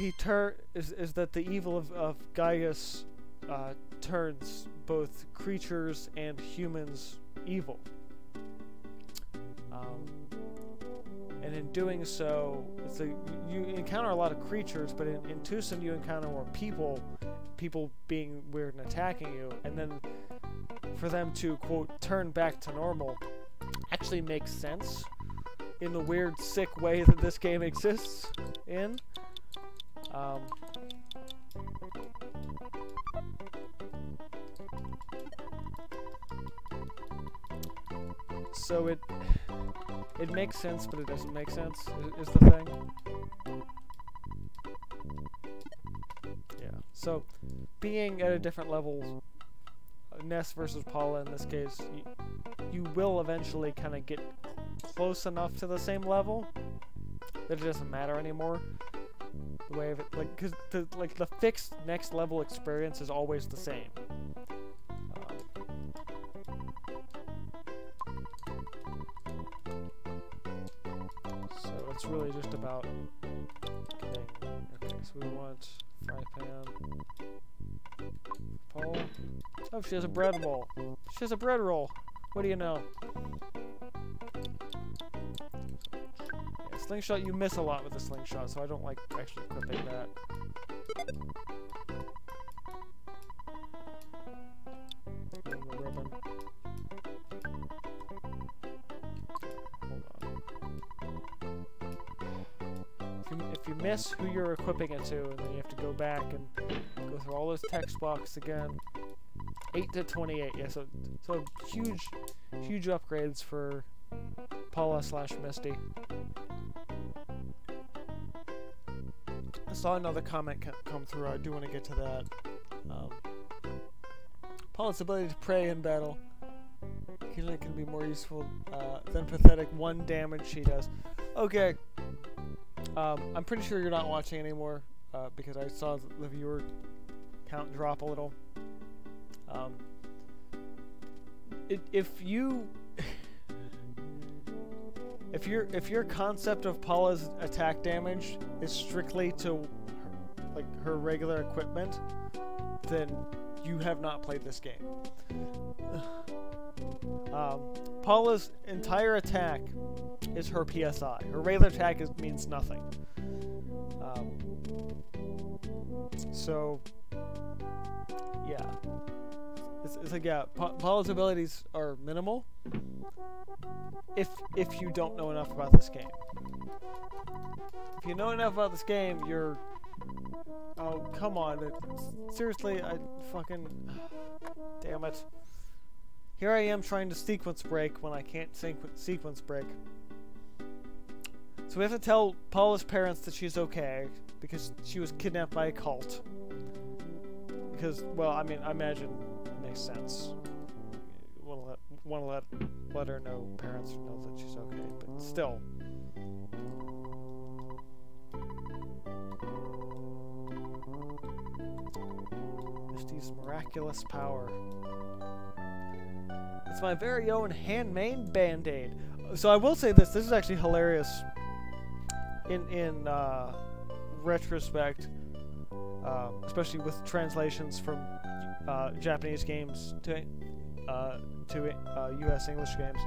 is that the evil of Gaius turns both creatures and humans evil. And in doing so, it's you encounter a lot of creatures, but in Tucson you encounter more people being weird and attacking you, and then for them to, quote, turn back to normal actually makes sense in the weird, sick way that this game exists in. So it makes sense, but it doesn't make sense, is the thing. Yeah, so being at a different level, Ness versus Paula in this case, you will eventually kind of get close enough to the same level that it doesn't matter anymore. The way of it, like, because the fixed next level experience is always the same. So it's really just about getting. Okay, so we want fry pan. Paul. Oh, she has a bread roll. She has a bread roll. What do you know? Yeah, slingshot, you miss a lot with the slingshot, so I don't like actually equipping that. And the ribbon. Hold on. If you miss who you're equipping it to, and then you have to go back and go through all those text boxes again. 8 to 28, yeah, so huge upgrades for Paula / Misty. I saw another comment come through. I do want to get to that. Paula's ability to pray in battle occasionally can be more useful than pathetic 1 damage she does. Okay, I'm pretty sure you're not watching anymore because I saw the viewer count drop a little. If your concept of Paula's attack damage is strictly to her regular equipment, then you have not played this game. Paula's entire attack is her PSI. Her regular attack means nothing. So yeah. It's like, yeah, Paula's abilities are minimal if you don't know enough about this game. If you know enough about this game, you're... Oh, come on. Seriously, I fucking... Damn it. Here I am trying to sequence break when I can't sequence break. So we have to tell Paula's parents that she's okay, because she was kidnapped by a cult. Because, well, I mean, I imagine... makes sense. Want to let her know, parents know that she's okay, but still. These miraculous power. It's my very own handmade band-aid. So I will say this. This is actually hilarious in retrospect, especially with translations from Japanese games to U.S. English games.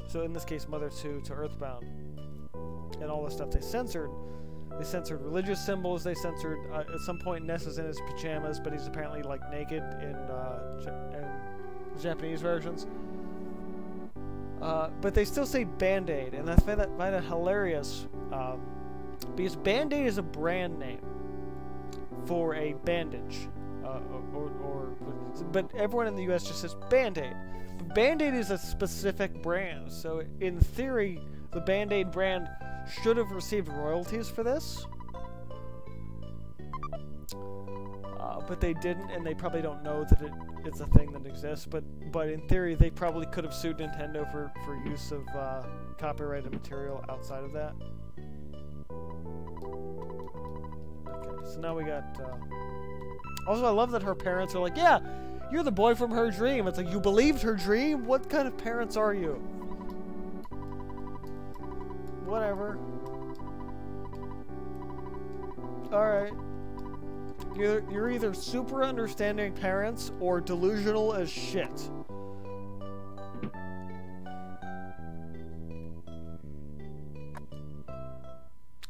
So in this case, Mother 2 to Earthbound, and all the stuff they censored. They censored religious symbols. They censored at some point Ness is in his pajamas, but he's apparently like naked in Japanese versions. But they still say Band-Aid, and I find that hilarious because Band-Aid is a brand name for a bandage, but everyone in the U.S. just says Band-Aid. But Band-Aid is a specific brand, so in theory, the Band-Aid brand should have received royalties for this, but they didn't, and they probably don't know that it's a thing that exists. But in theory, they probably could have sued Nintendo for use of copyrighted material outside of that. Okay, so now we got. Also, I love that her parents are like, "Yeah, you're the boy from her dream." It's like, you believed her dream? What kind of parents are you? Whatever. Alright. You're either super understanding parents or delusional as shit.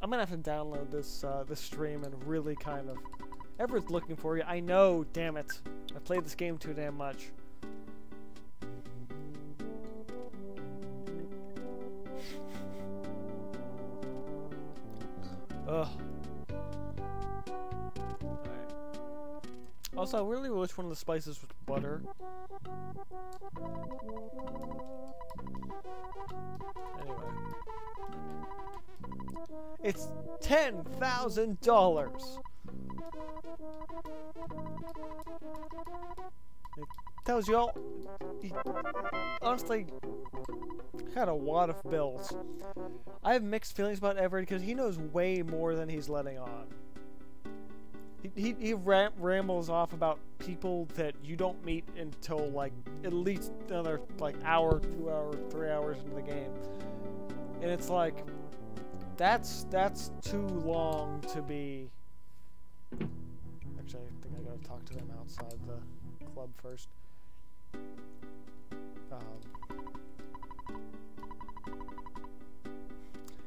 I'm gonna have to download this this stream and really kind of... Everett's looking for you. I know, damn it. I've played this game too damn much. Ugh. Alright. Also, I really wish one of the spices was butter. Anyway. It's $10,000! It tells you all... Honestly, I had a wad of bills. I have mixed feelings about Everett because he knows way more than he's letting on. He rambles off about people that you don't meet until like at least another like hour, 2 hours, 3 hours into the game, and it's like that's too long to be. Actually, I think I gotta talk to them outside the club first.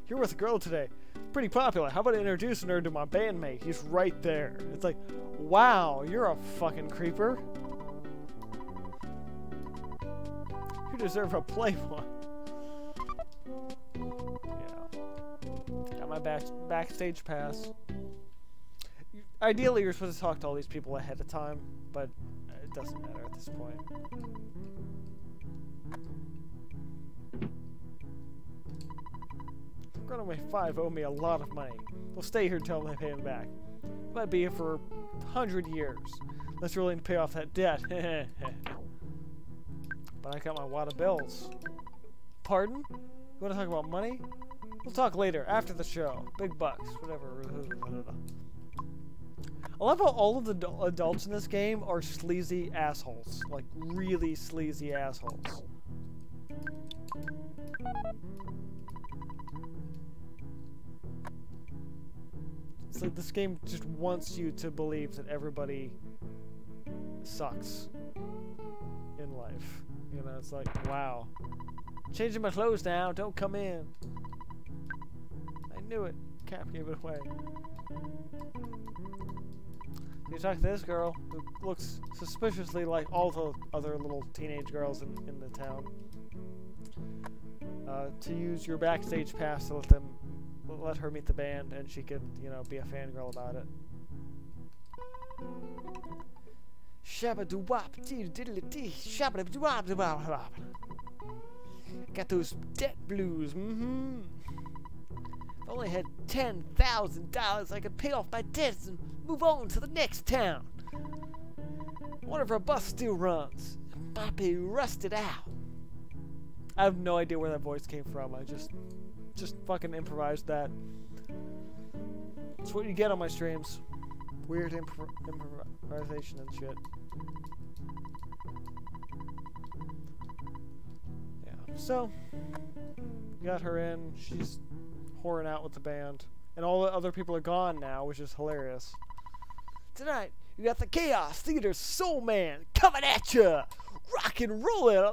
You're with a girl today. Pretty popular. How about introducing her to my bandmate? He's right there. It's like, wow, you're a fucking creeper. You deserve a Playboy. Yeah. Got my backstage pass. Ideally, you're supposed to talk to all these people ahead of time, but it doesn't matter at this point. Runaway 5 owe me a lot of money. They'll stay here until they pay him back. Might be here for 100 years. Unless you're willing to pay off that debt. But I got my wad of bills. Pardon? You want to talk about money? We'll talk later, after the show. Big bucks, whatever. I love how all of the adults in this game are sleazy assholes. Like, really sleazy assholes. It's like this game just wants you to believe that everybody sucks in life. You know, it's like, wow. Changing my clothes now, don't come in. I knew it. Cap gave it away. You talk to this girl who looks suspiciously like all the other little teenage girls in the town. To use your backstage pass to let her meet the band, and she could, you know, be a fangirl about it. Got those debt blues, If I only had $10,000, I could pay off my debts and move on to the next town. I wonder if our bus still runs. It might be rusted out. I have no idea where that voice came from. I just fucking improvised that. That's what you get on my streams. weird improvisation and shit. Yeah. So, got her in. She's whoring out with the band. And all the other people are gone now, which is hilarious. Tonight, you got the Chaos Theater Soul Man coming at ya! Rock and rollin'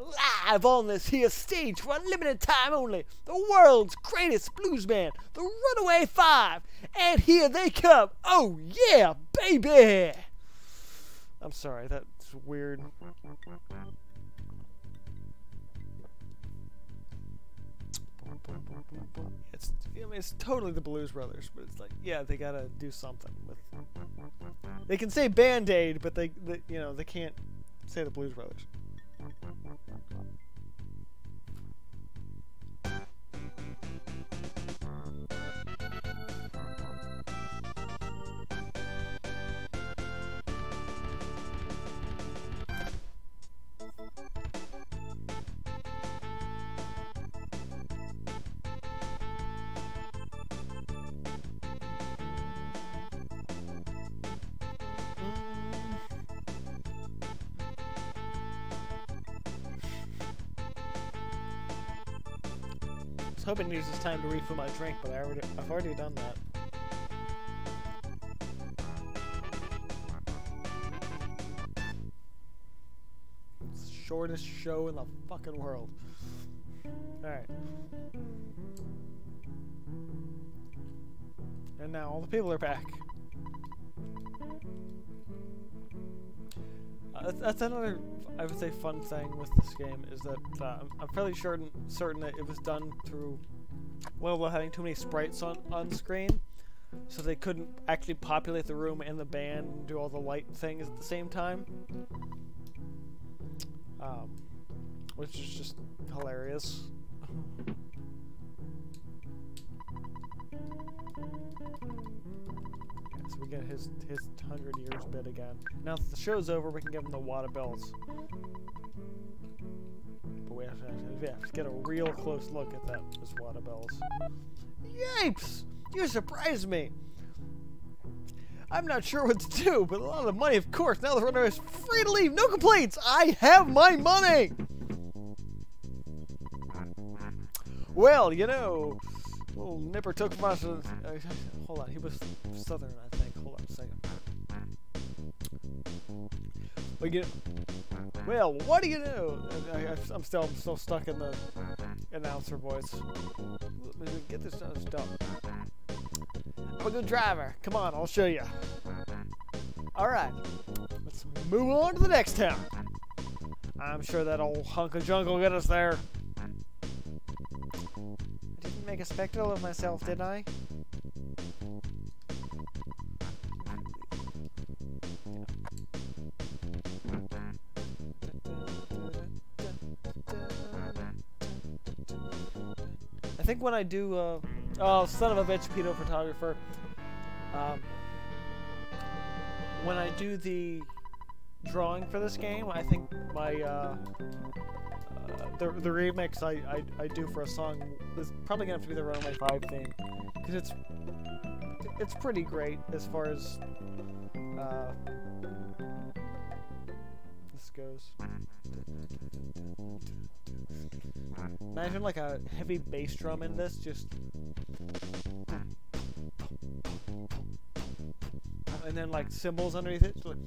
live on this here stage for a limited time only. The world's greatest blues band, the Runaway Five. And here they come. Oh yeah, baby! I'm sorry, that's weird. It's totally the Blues Brothers, but it's like, yeah, they gotta do something with. They can say Band-Aid, but they can't say the Blues Brothers. I was hoping to use this time to refill my drink, but I've already done that. It's the shortest show in the fucking world. Alright. And now all the people are back. That's another, I would say, fun thing with this game is that I'm fairly certain that it was done through, well, having too many sprites on screen, so they couldn't actually populate the room and the band and do all the light things at the same time, which is just hilarious. So we get his 100 years bit again. Now that the show's over, we can give him the wad of bells. But we have to get a real close look at this wad of bells. Yipes! You surprised me! I'm not sure what to do, but a lot of the money, of course. Now the runner is free to leave. No complaints! I have my money! Well, you know, little Nipper took my... hold on, he was Southern, I think. Hold on a second. Well, what do you know? I'm still stuck in the announcer voice. Let me get this done. I'm a good driver. Come on, I'll show you. Alright, let's move on to the next town. I'm sure that old hunk of junk will get us there. I didn't make a spectacle of myself, did I? I think when I do, oh, son of a bitch, pedo photographer. When I do the drawing for this game, I think my, the remix I do for a song is probably gonna have to be the Runaway 5 theme, because it's pretty great as far as this goes. Imagine like a heavy bass drum in this, just, and then like cymbals underneath it. So like,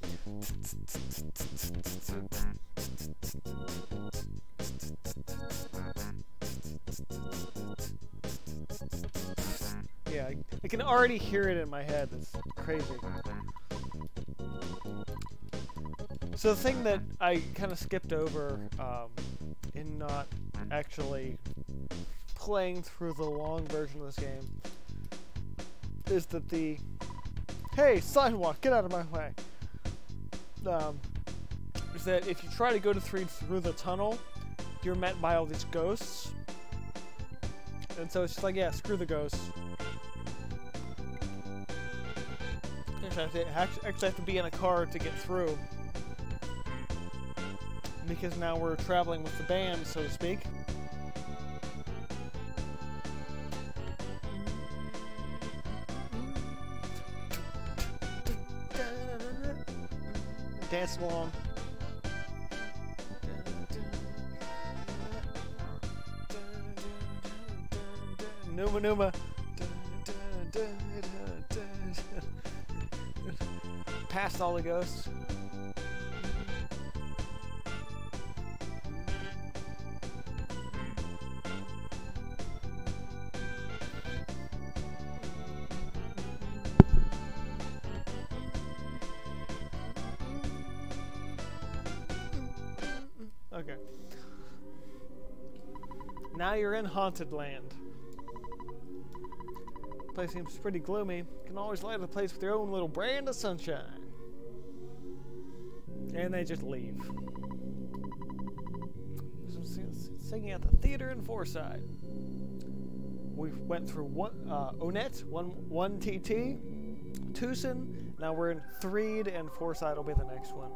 yeah, I can already hear it in my head. It's crazy. So the thing that I kind of skipped over in not actually playing through the long version of this game is that hey, sidewalk, get out of my way. Is that if you try to go through the tunnel, you're met by all these ghosts. And so it's just like, yeah, screw the ghosts. Actually, I have to be in a car to get through. Because now we're traveling with the band, so to speak. dancing along. Numa Numa. Past all the ghosts. Okay. Now you're in Haunted Land. The place seems pretty gloomy. You can always light the place with your own little brand of sunshine. And they just leave. Singing at the theater in Forsyth. We went through Onett, one TT, Tucson. Now we're in Threed, and Forsyth will be the next one.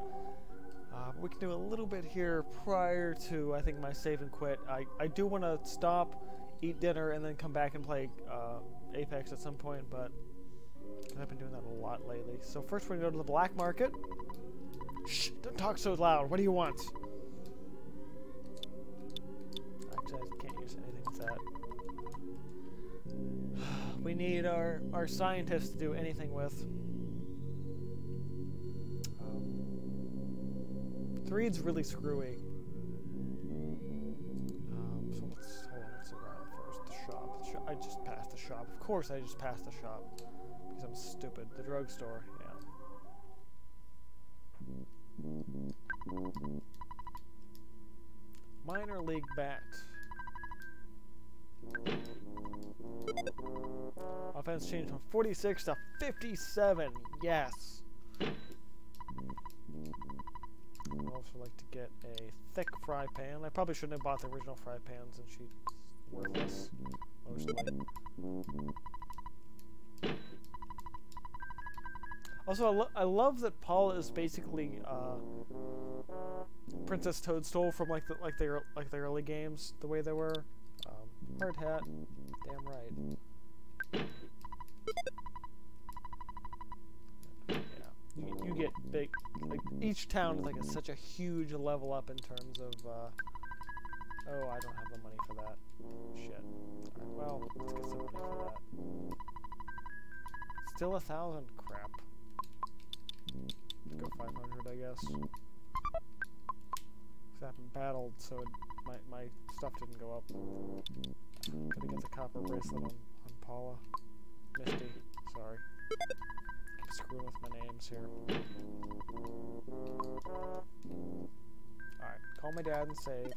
We can do a little bit here prior to, I think, my save and quit. I do want to stop, eat dinner, and then come back and play Apex at some point, but I've been doing that a lot lately. So first we're going to go to the black market. Shh, don't talk so loud. What do you want? Actually, I can't use anything with that. We need our scientists to do anything with. Threed's really screwy. So let's hold on. Let's around first. The shop. I just passed the shop. Of course, I just passed the shop because I'm stupid. The drugstore. Yeah. Minor league bat. Offense changed from 46 to 57. Yes. I'd also like to get a thick fry pan. I probably shouldn't have bought the original fry pan since she's worthless, mostly. Also, I love that Paula is basically Princess Toadstool from like the early games, the way they were. Hard hat, damn right. You get big, like each town is like such a huge level up in terms of, oh, I don't have the money for that. Shit. Alright, well, let's get some money for that. Still 1,000? Crap. Let's go 500, I guess. Because I haven't battled, so my stuff didn't go up. Gotta get the copper bracelet on Paula. Misty, sorry. Screwing with my names here. Alright, call my dad and save.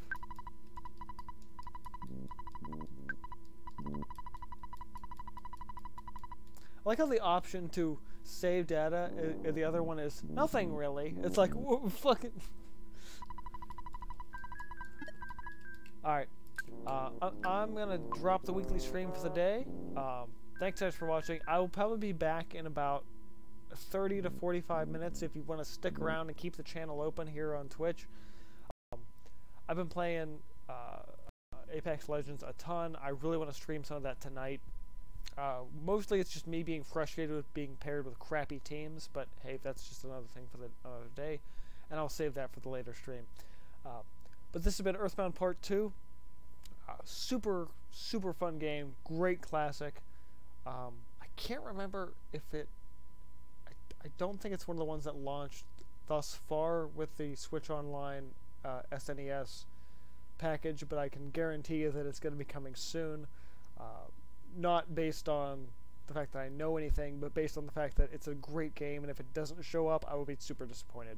I like how the option to save data, the other one is nothing really. It's like, whoa, fucking. Alright, I'm gonna drop the weekly stream for the day. Thanks guys for watching. I will probably be back in about 30 to 45 minutes if you want to stick around and keep the channel open here on Twitch. I've been playing Apex Legends a ton. I really want to stream some of that tonight. Mostly it's just me being frustrated with being paired with crappy teams, but hey, that's just another thing for another day, and I'll save that for the later stream. But this has been Earthbound Part 2. Super fun game, great classic. I can't remember if it... I don't think it's one of the ones that launched thus far with the Switch Online SNES package, but I can guarantee you that it's going to be coming soon. Not based on the fact that I know anything, but based on the fact that it's a great game, and if it doesn't show up, I will be super disappointed.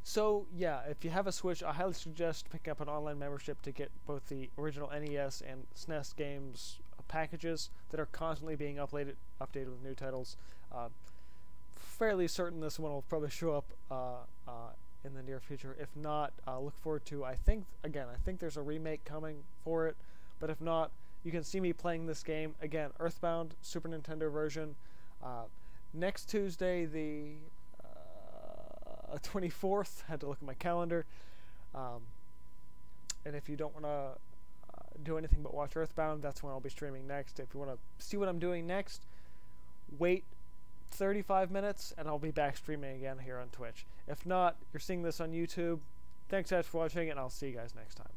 So, yeah, if you have a Switch, I highly suggest picking up an online membership to get both the original NES and SNES games packages that are constantly being updated with new titles. Fairly certain this one will probably show up in the near future. If not, look forward to, I think there's a remake coming for it, but if not, you can see me playing this game again. Earthbound, Super Nintendo version, next Tuesday, the 24th. Had to look at my calendar. And if you don't want to do anything but watch Earthbound, that's when I'll be streaming next. If you want to see what I'm doing next, wait 35 minutes, and I'll be back streaming again here on Twitch. If not, you're seeing this on YouTube. Thanks guys for watching, and I'll see you guys next time.